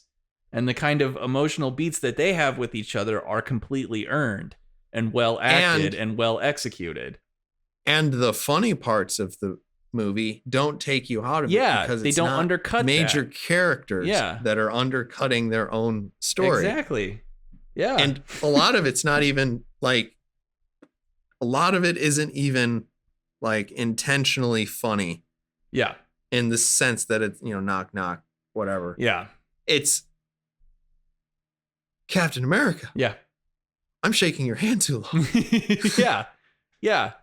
And the kind of emotional beats that they have with each other are completely earned and well acted and well executed. And the funny parts of the movie don't take you out of it because they don't undercut major that. characters that are undercutting their own story. Exactly. Yeah. And a lot of it's not even like, a lot of it isn't even like intentionally funny. Yeah. In the sense that it's, knock, knock, whatever. Yeah. It's Captain America. Yeah. I'm shaking your hand too long. Yeah. Yeah.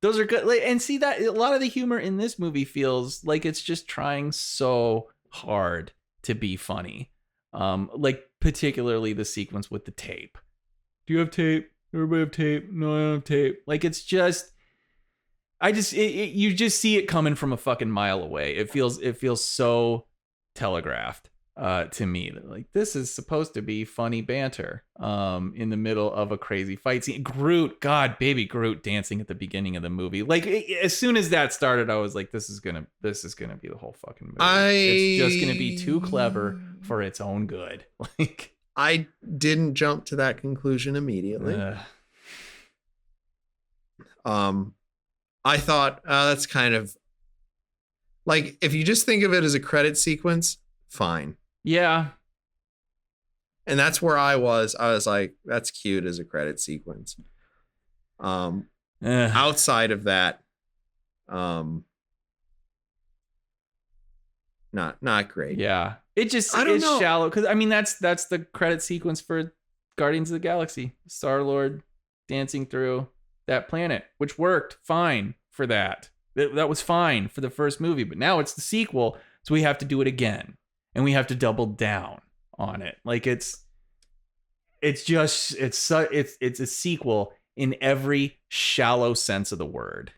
Those are good. And see that a lot of the humor in this movie feels like it's just trying so hard to be funny. Like particularly the sequence with the tape. Do you have tape? Everybody have tape? No, I don't have tape. Like it's just, you just see it coming from a fucking mile away. It feels so telegraphed to me that like this is supposed to be funny banter in the middle of a crazy fight scene. Groot, God, baby Groot dancing at the beginning of the movie. Like as soon as that started, I was like, this is gonna be the whole fucking movie. It's just gonna be too clever for its own good. Like I didn't jump to that conclusion immediately. I thought that's kind of like, if you just think of it as a credit sequence, fine. Yeah. And that's where I was like, that's cute as a credit sequence. Outside of that, not great. Yeah. It just, it's shallow. Cause I mean, that's the credit sequence for Guardians of the Galaxy. Star-Lord dancing through that planet, which worked fine for that. That was fine for the first movie, but now it's the sequel, so we have to do it again, and we have to double down on it. Like it's a sequel in every shallow sense of the word.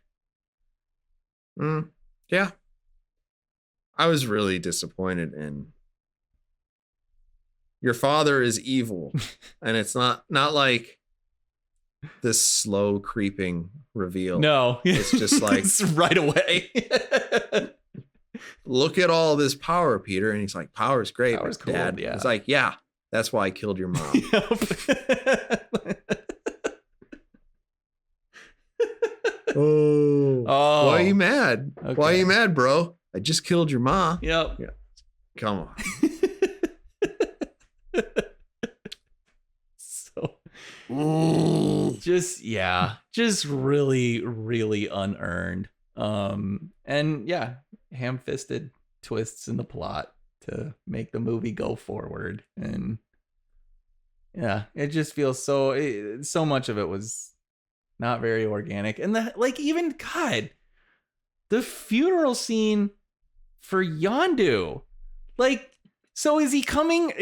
Yeah, I was really disappointed in. Your father is evil, and it's not like this slow creeping reveal. No, it's just like it's right away. Look at all this power, Peter. And he's like, power's great, Power's cool, Dad. yeah. It's like, yeah, that's why I killed your mom. Oh, why are you mad? Okay. Why are you mad, bro? I just killed your mom. Yep. Yeah. Come on. Just really, really unearned. And yeah, ham-fisted twists in the plot to make the movie go forward. And yeah, it just feels so much of it was not very organic. And even God, the funeral scene for Yondu, like, so is he coming?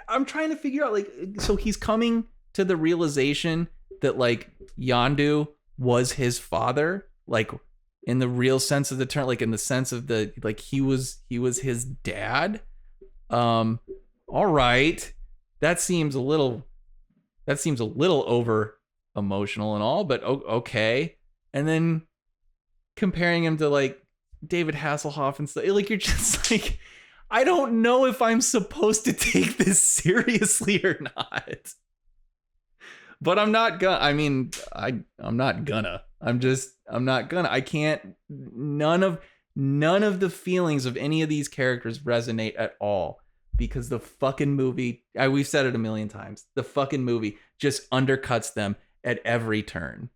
I'm trying to figure out, like, so he's coming to the realization that like Yondu was his father, like in the real sense of the term, like in the sense of the, like he was his dad. All right. That seems a little over emotional and all, but okay. And then comparing him to like David Hasselhoff and stuff, like you're just like, I don't know if I'm supposed to take this seriously or not. But I'm not gonna. I mean, I'm not gonna. I'm not gonna. I can't. None of the feelings of any of these characters resonate at all because the fucking movie. We've said it a million times. The fucking movie just undercuts them at every turn.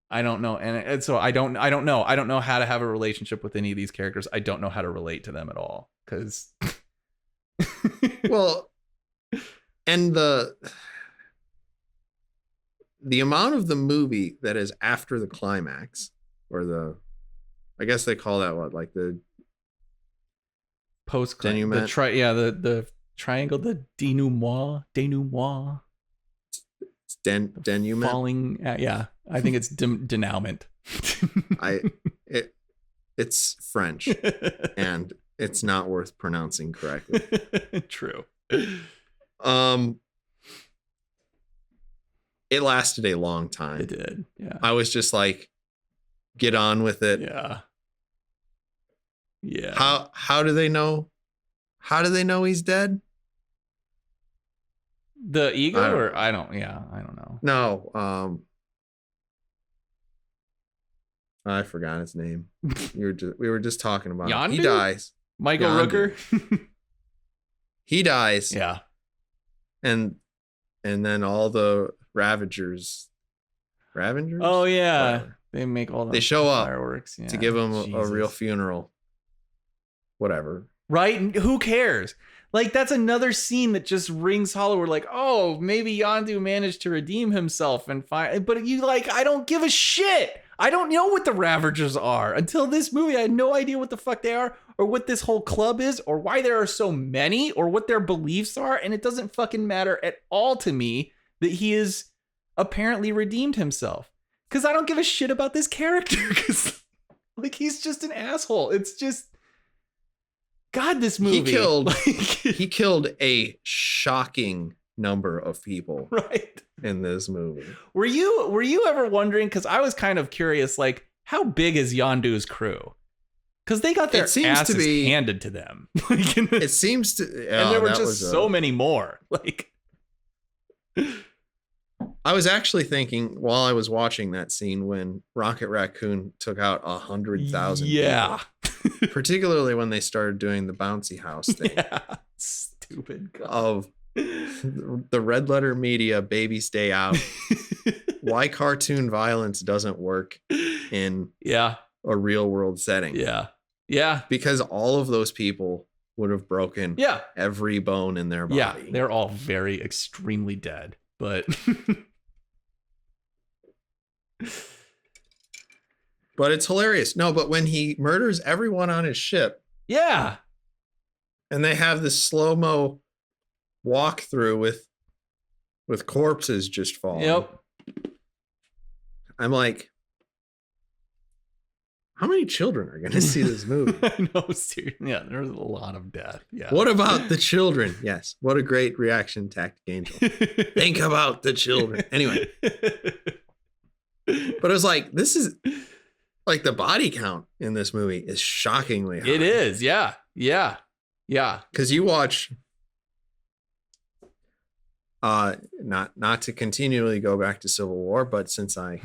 I don't know, and so I don't know. I don't know how to have a relationship with any of these characters. I don't know how to relate to them at all because. Well, and the amount of the movie that is after the climax, or I guess they call that what, like the post denouement, the triangle, the denouement. It's denouement. Falling. Yeah, I think it's denouement. It's French, and it's not worth pronouncing correctly. True. It lasted a long time. It did. Yeah. I was just like, get on with it. Yeah. Yeah. How do they know? How do they know he's dead? The ego, I don't know. No. I forgot his name. We were just talking about him. He dies. Michael Rooker. He dies. Yeah. And then all the Ravengers. Oh yeah. Whatever. They make all they show up fireworks to give him a real funeral. Whatever. Right? And who cares? Like, that's another scene that just rings hollow. We're like, oh, maybe Yondu managed to redeem himself and find. But I don't give a shit. I don't know what the Ravagers are. Until this movie, I had no idea what the fuck they are, or what this whole club is, or why there are so many, or what their beliefs are. And it doesn't fucking matter at all to me that he is apparently redeemed himself. Because I don't give a shit about this character. Because, like, he's just an asshole. It's just... God, this movie. He killed a shocking number of people. Right. In this movie. Were you ever wondering, because I was kind of curious, like, how big is Yondu's crew? Because they got their asses handed to them. It seems to, and there were just so many more. Like, I was actually thinking while I was watching that scene when Rocket Raccoon took out 100,000 yeah. people, particularly when they started doing the bouncy house thing. Yeah. Stupid. God. Of the red letter media, babies day out. Why cartoon violence doesn't work in a real world setting. Yeah. Because all of those people would have broken every bone in their body. Yeah, they're all very extremely dead. But but it's hilarious. No, but when he murders everyone on his ship. Yeah. And they have this slow-mo walkthrough with corpses just falling. Yep. I'm like, how many children are going to see this movie? I know, seriously. Yeah, there's a lot of death. Yeah. What about the children? Yes. What a great reaction, Tactic Angel. Think about the children. Anyway. But it was like, this is like the body count in this movie is shockingly high. It is. Yeah. Yeah. Yeah. Because you watch, not to continually go back to Civil War, but since I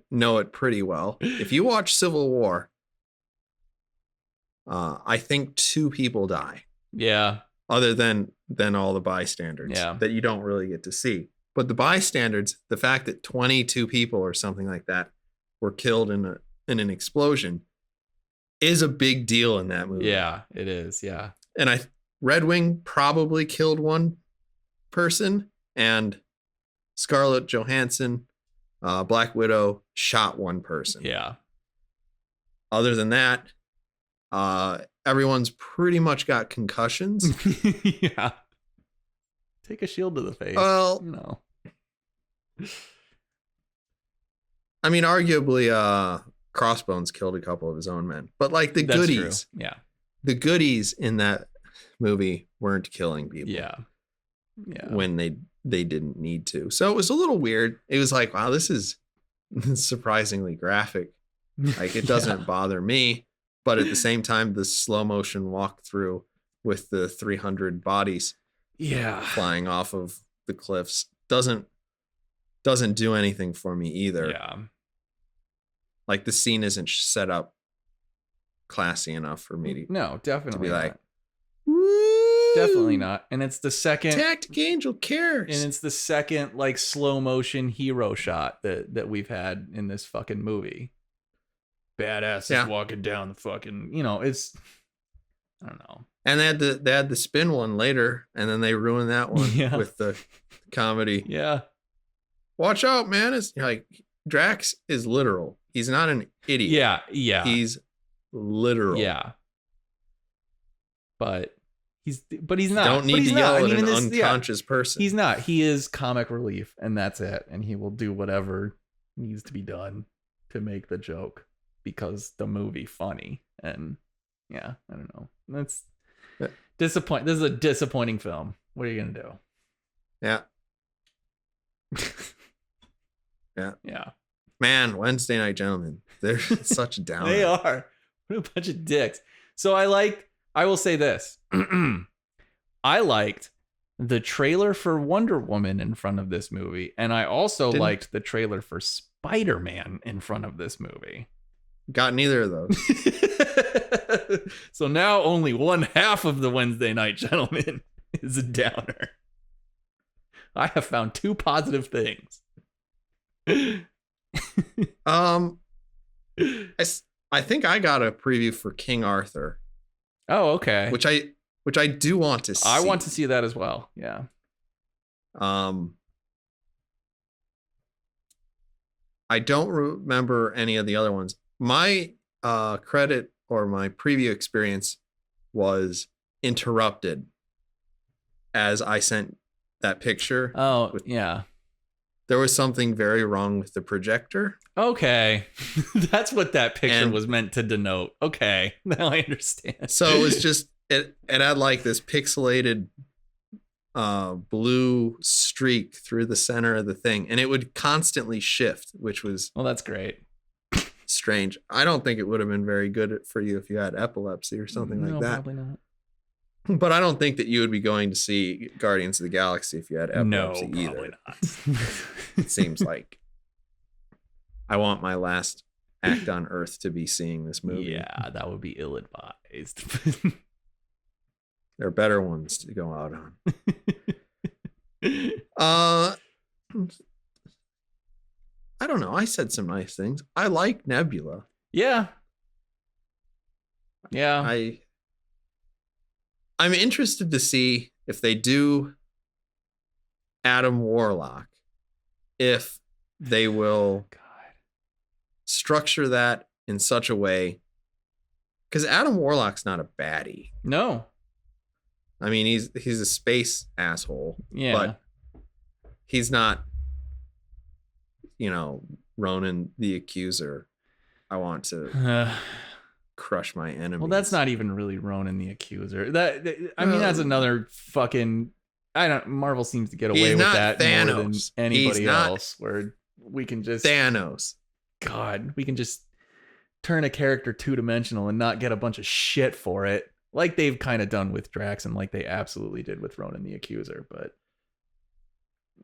know it pretty well, if you watch Civil War, I think 2 people die. Yeah. Other than all the bystanders that you don't really get to see. But the bystanders, the fact that 22 people or something like that were killed in an explosion is a big deal in that movie. Yeah, it is. Yeah. And Red Wing probably killed one person, and Scarlett Johansson, Black Widow, shot one person. Yeah. Other than that, everyone's pretty much got concussions. Yeah. Take a shield to the face. Well, you know. I mean, arguably, Crossbones killed a couple of his own men, but like the That's goodies, true. Yeah, the goodies in that movie weren't killing people. Yeah. When they didn't need to. So it was a little weird. It was like, wow, this is surprisingly graphic. Like, it doesn't bother me, but at the same time, the slow motion walkthrough with the 300 bodies flying off of the cliffs doesn't do anything for me either. Yeah. Like, the scene isn't set up classy enough for me definitely to be like, woo! Definitely not. And it's the second Tactic Angel cares. And it's the second like slow motion hero shot that we've had in this fucking movie. Badass is walking down the fucking, it's, I don't know. And they had the spin one later, and then they ruined that one with the comedy. Yeah. Watch out, man. It's like Drax is literal. He's not an idiot. Yeah, yeah. He's literal. Yeah. But But he's not. Don't need to not. yell at an unconscious person. He's not. He is comic relief, and that's it. And he will do whatever needs to be done to make the joke because the movie funny. And yeah, I don't know. That's disappointing. This is a disappointing film. What are you gonna do? Yeah. Yeah. Man, Wednesday Night Gentlemen. They're such a downer. They are. What a bunch of dicks. So I will say this. I liked the trailer for Wonder Woman in front of this movie. And I also liked the trailer for Spider-Man in front of this movie. Got neither of those. So now only one half of the Wednesday Night Gentlemen is a downer. I have found two positive things. I think I got a preview for King Arthur. Oh, okay. Which I do want to see. I want to see that as well. Yeah. I don't remember any of the other ones. My credit or my preview experience was interrupted as I sent that picture. Oh, yeah. There was something very wrong with the projector. Okay. That's what that picture was meant to denote. Okay. Now I understand. So it was just, it had like this pixelated blue streak through the center of the thing. And it would constantly shift, which was... Well, that's great. Strange. I don't think it would have been very good for you if you had epilepsy or something like that. Probably not. But I don't think that you would be going to see Guardians of the Galaxy if you had epilepsy either. Probably not. It seems like I want my last act on Earth to be seeing this movie. Yeah, that would be ill-advised. There are better ones to go out on. I don't know. I said some nice things. I like Nebula. Yeah. Yeah. I'm interested to see if they do Adam Warlock, if they will structure that in such a way, because Adam Warlock's not a baddie. No. I mean, he's a space asshole. Yeah. But he's not, Ronan the Accuser. I want to crush my enemies. Well, that's not even really Ronan the Accuser. That's another fucking... Marvel seems to get away with that Thanos. more than anybody else, where we can just... Thanos. God, we can just turn a character two-dimensional and not get a bunch of shit for it. Like they've kind of done with Drax and like they absolutely did with Ronan the Accuser, but...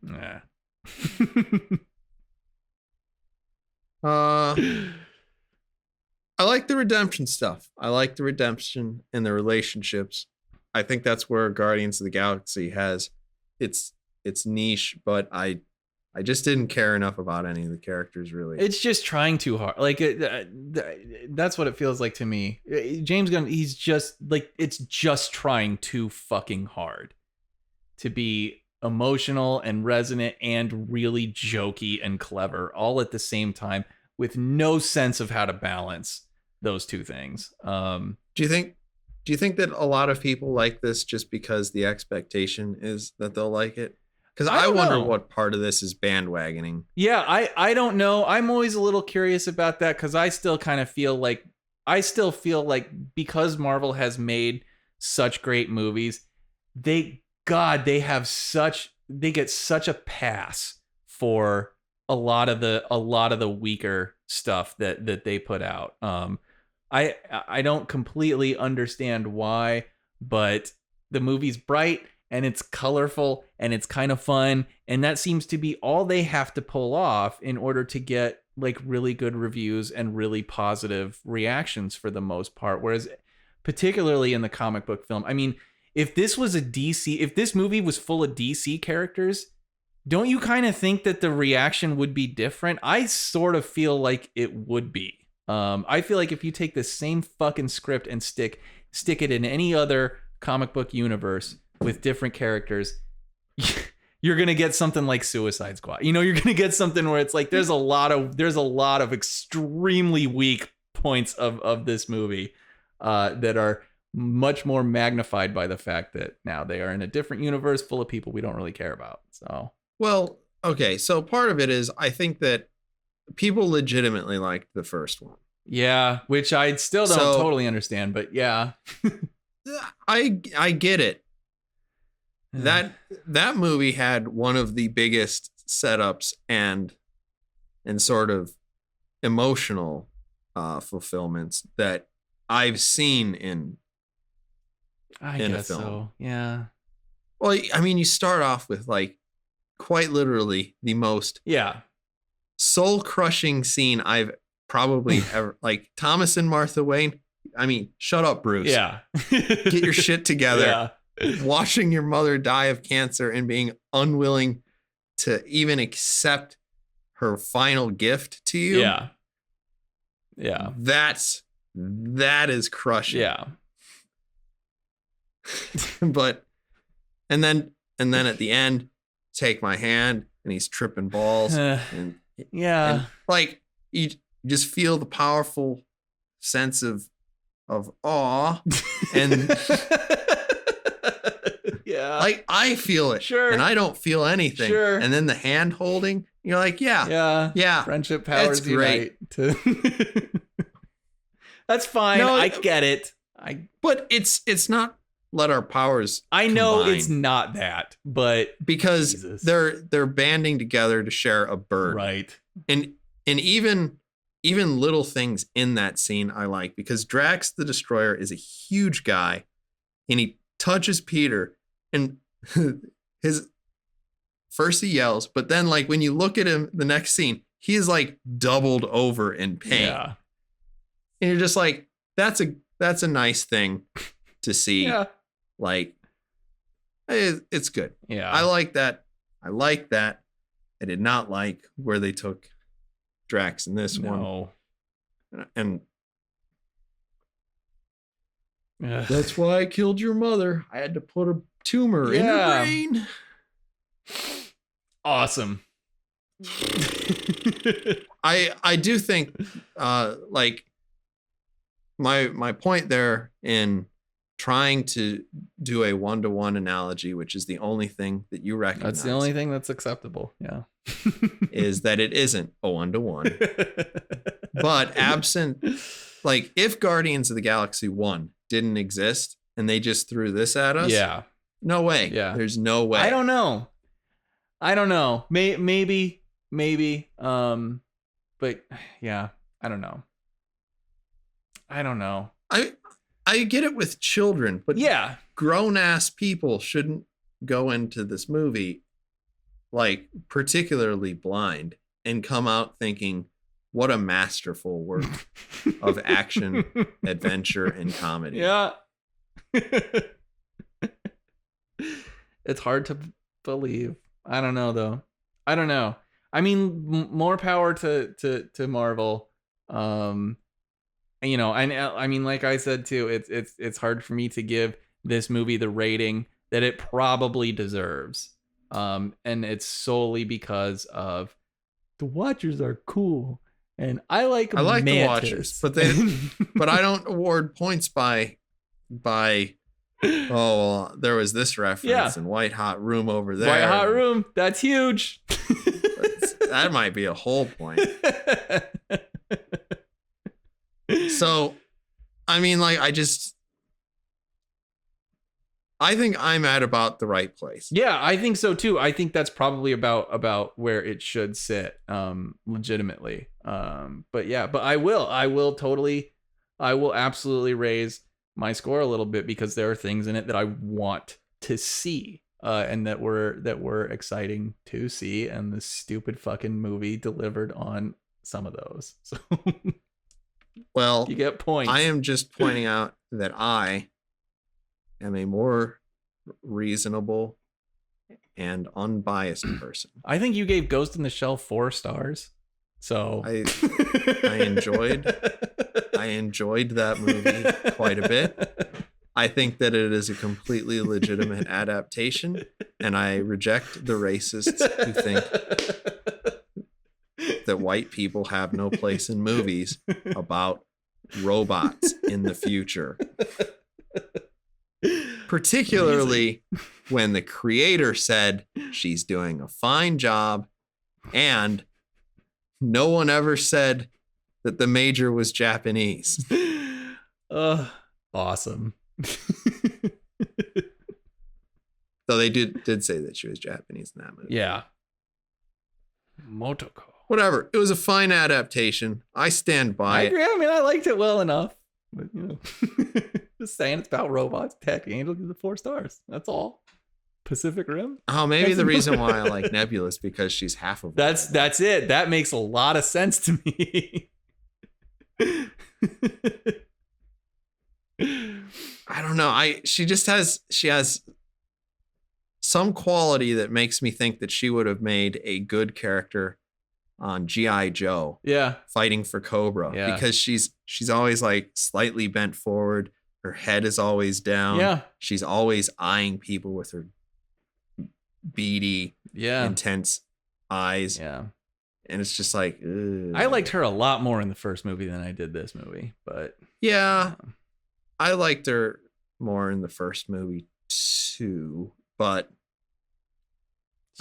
Nah. I like the redemption stuff. I like the redemption and the relationships. I think that's where Guardians of the Galaxy has its niche, but I just didn't care enough about any of the characters, really. It's just trying too hard. Like that's what it feels like to me. James Gunn, he's just like, it's just trying too fucking hard to be emotional and resonant and really jokey and clever all at the same time, with no sense of how to balance those two things. Do you think that a lot of people like this just because the expectation is that they'll like it? Because I wonder what part of this is bandwagoning. Yeah, I don't know. I'm always a little curious about that, because I still feel like because Marvel has made such great movies, they get such a pass for a lot of the weaker stuff that they put out. I don't completely understand why, but the movie's bright and it's colorful and it's kind of fun, and that seems to be all they have to pull off in order to get like really good reviews and really positive reactions for the most part. Whereas particularly in the comic book film, I mean, if this movie was full of DC characters, don't you kind of think that the reaction would be different? I sort of feel like it would be. I feel like if you take the same fucking script and stick it in any other comic book universe with different characters, you're gonna get something like Suicide Squad. You're gonna get something where it's like there's a lot of extremely weak points of this movie that are much more magnified by the fact that now they are in a different universe full of people we don't really care about. So, Well, okay. So part of it is I think that people legitimately liked the first one. yeah, which I still don't totally understand, but yeah. I get it. That movie had one of the biggest setups and sort of emotional fulfillments that I've seen in I a guess film. so. Yeah. Well, I mean, you start off with like quite literally the most soul-crushing scene I've probably ever, like Thomas and Martha Wayne. I mean, shut up, Bruce. Yeah. Get your shit together. Yeah. Watching your mother die of cancer and being unwilling to even accept her final gift to you. Yeah. Yeah. That is crushing. Yeah. But and then at the end, take my hand, and he's tripping balls. And like you just feel the powerful sense of awe. And yeah, like I feel it. Sure. And I don't feel anything. Sure. And then the hand holding, you're like, yeah. Friendship powers That's great. Unite. That's fine. No, I get it. But it's not let our powers I know combine, it's not that, but because Jesus. they're banding together to share a bird. Right. And even little things in that scene I like, because Drax the Destroyer is a huge guy and he touches Peter and his first he yells, but then like when you look at him the next scene, he is like doubled over in pain. Yeah. And you're just like, that's a nice thing to see. Yeah. Like, it's good. Yeah. I like that. I did not like where they took Drax in this one. And that's why I killed your mother. I had to put a tumor in her brain. Awesome. I do think like my point there in trying to do a one-to-one analogy, which is the only thing that you recognize. That's the only thing that's acceptable. Yeah. Is that it isn't a one-to-one. But absent, like if Guardians of the Galaxy 1 didn't exist and they just threw this at us. Yeah. No way. Yeah. There's no way. I don't know. Maybe. But yeah, I don't know. I get it with children, but yeah, grown ass people shouldn't go into this movie like particularly blind and come out thinking, what a masterful work of action, adventure, and comedy. Yeah. It's hard to believe. I don't know though. I don't know. I mean, more power to Marvel. You know, I mean, like I said too, it's hard for me to give this movie the rating that it probably deserves. And it's solely because of the Watchers are cool, and I like the Watchers, but but I don't award points by well, there was this reference in White Hot Room over there. White Hot Room, that's huge. That might be a whole point. So, I mean, like, I think I'm at about the right place. Yeah, I think so too. I think that's probably about where it should sit, legitimately. But I will absolutely raise my score a little bit because there are things in it that I want to see, and that were exciting to see, and the stupid fucking movie delivered on some of those. So. Well, you get points. I am just pointing out that I am a more reasonable and unbiased person. I think you gave Ghost in the Shell 4 stars. So I enjoyed that movie quite a bit. I think that it is a completely legitimate adaptation, and I reject the racists who think that white people have no place in movies about robots in the future. particularly when the creator said she's doing a fine job, and no one ever said that the major was Japanese. Awesome. So they did say that she was Japanese in that movie. Yeah. Motoko. Whatever. It was a fine adaptation. I stand by I it. agree. I mean, I liked it well enough. But, just saying it's about robots. Tech Angel gives it 4 stars. That's all. Pacific Rim. Oh, maybe the reason why I like Nebula is because she's half of That's it. That makes a lot of sense to me. I don't know. She has some quality that makes me think that she would have made a good character on G.I. Joe. Yeah. Fighting for Cobra. Yeah. Because she's always like slightly bent forward. Her head is always down. Yeah. She's always eyeing people with her beady, intense eyes. Yeah. And it's just like, ugh. I liked her a lot more in the first movie than I did this movie, but yeah, I liked her more in the first movie too, but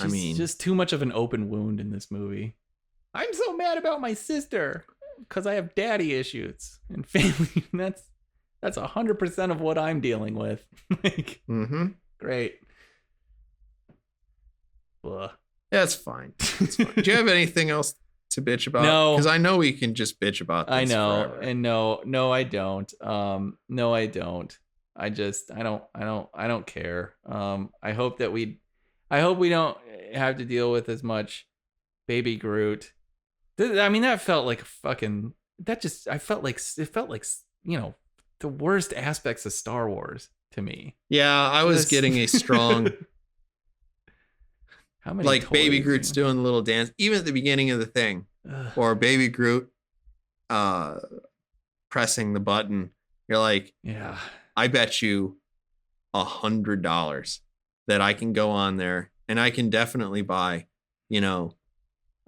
she's just too much of an open wound in this movie. I'm so mad about my sister because I have daddy issues and family. And that's 100% of what I'm dealing with. Like, great. Ugh. That's fine. It's fine. Do you have anything else to bitch about? No, because I know we can just bitch about this. I know, forever. and no, I don't. No, I don't. I don't care. I hope we don't have to deal with as much Baby Groot. I mean, that felt like a fucking. I felt like the worst aspects of Star Wars to me. Yeah, I was getting a strong. How many like toys, Baby Groot's doing the little dance, even at the beginning of the thing, or Baby Groot pressing the button. You're like, yeah, I bet you $100 that I can go on there and I can definitely buy,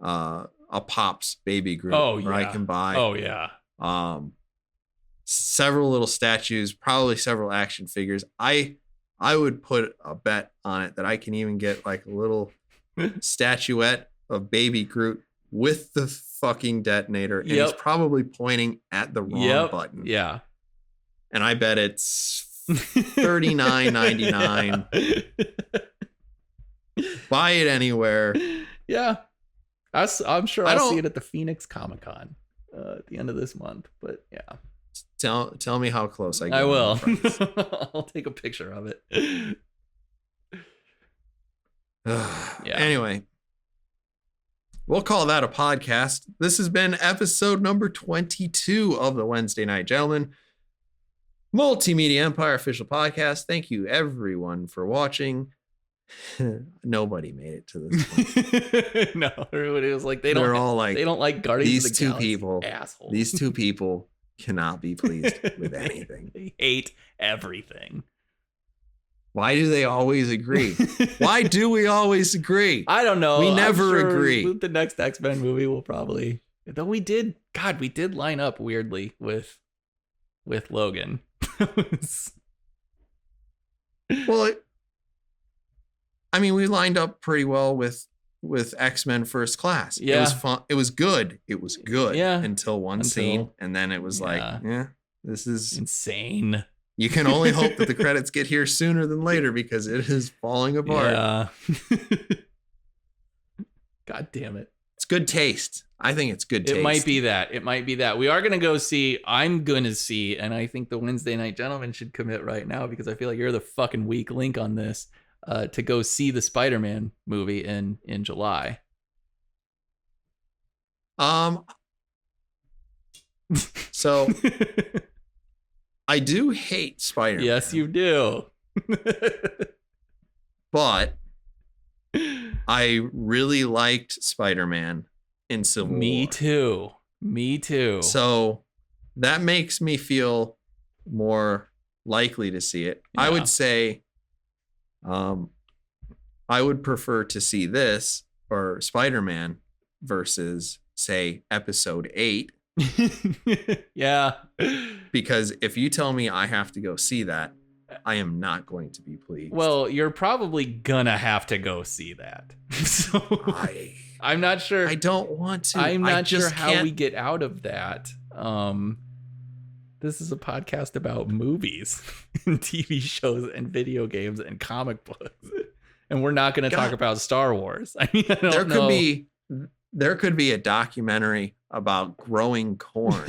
a Pops Baby Groot. Oh yeah, or I can buy. Oh yeah. Several little statues, probably several action figures. I would put a bet on it that I can even get like a little statuette of Baby Groot with the fucking detonator, and he's probably pointing at the wrong button. Yeah. And I bet it's $39.99. Buy it anywhere. Yeah. I'm sure I'll see it at the Phoenix Comic-Con at the end of this month. But yeah. Tell me how close I get. I will. I'll take a picture of it. Yeah. Anyway, we'll call that a podcast. This has been episode number 22 of the Wednesday Night Gentlemen Multimedia Empire official podcast. Thank you everyone for watching. Nobody made it to this point. No, everybody was like, they don't like Guardians of the Galaxy. People, assholes. These two people cannot be pleased with anything. They hate everything. Why do they always agree? Why do we always agree? I don't know. We never agree. The next X-Men movie will probably, though we did line up weirdly with Logan. Well, we lined up pretty well with X-Men First Class. Yeah. It was fun. It was good. Yeah. Until one scene. And then it was this is insane. You can only hope that the credits get here sooner than later because it is falling apart. Yeah. God damn it. It's good taste. I think it's good taste. It might be that. We are going to go see, and I think the Wednesday Night Gentlemen should commit right now because I feel like you're the fucking weak link on this, to go see the Spider-Man movie in July. So I do hate Spider-Man. Yes, you do. But I really liked Spider-Man in Civil War. Me too. So that makes me feel more likely to see it. Yeah. I would say I would prefer to see this or Spider-Man versus, say, episode 8. Yeah. Because if you tell me I have to go see that, I am not going to be pleased. Well, you're probably gonna have to go see that. So I'm not sure. I don't want to. I'm not sure how can't. we get out of that. This is a podcast about movies and TV shows and video games and comic books. And we're not going to talk about Star Wars. I mean, I don't know. There could be a documentary about growing corn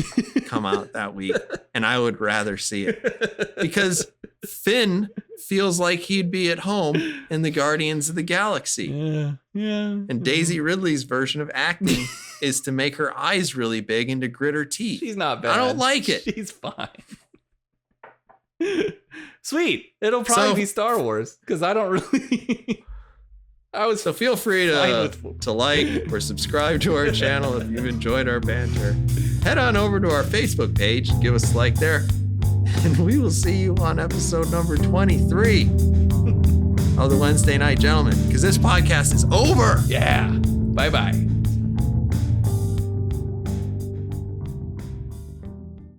come out that week, and I would rather see it because Finn feels like he'd be at home in the Guardians of the Galaxy. Yeah. And Daisy Ridley's version of acting is to make her eyes really big and to grit her teeth. She's not bad. I don't like it. She's fine. Sweet. It'll probably be Star Wars because I don't really. So feel free to like or subscribe to our channel if you've enjoyed our banter. Head on over to our Facebook page and give us a like there. And we will see you on episode number 23 of the Wednesday Night Gentleman, because this podcast is over. Yeah. Bye-bye.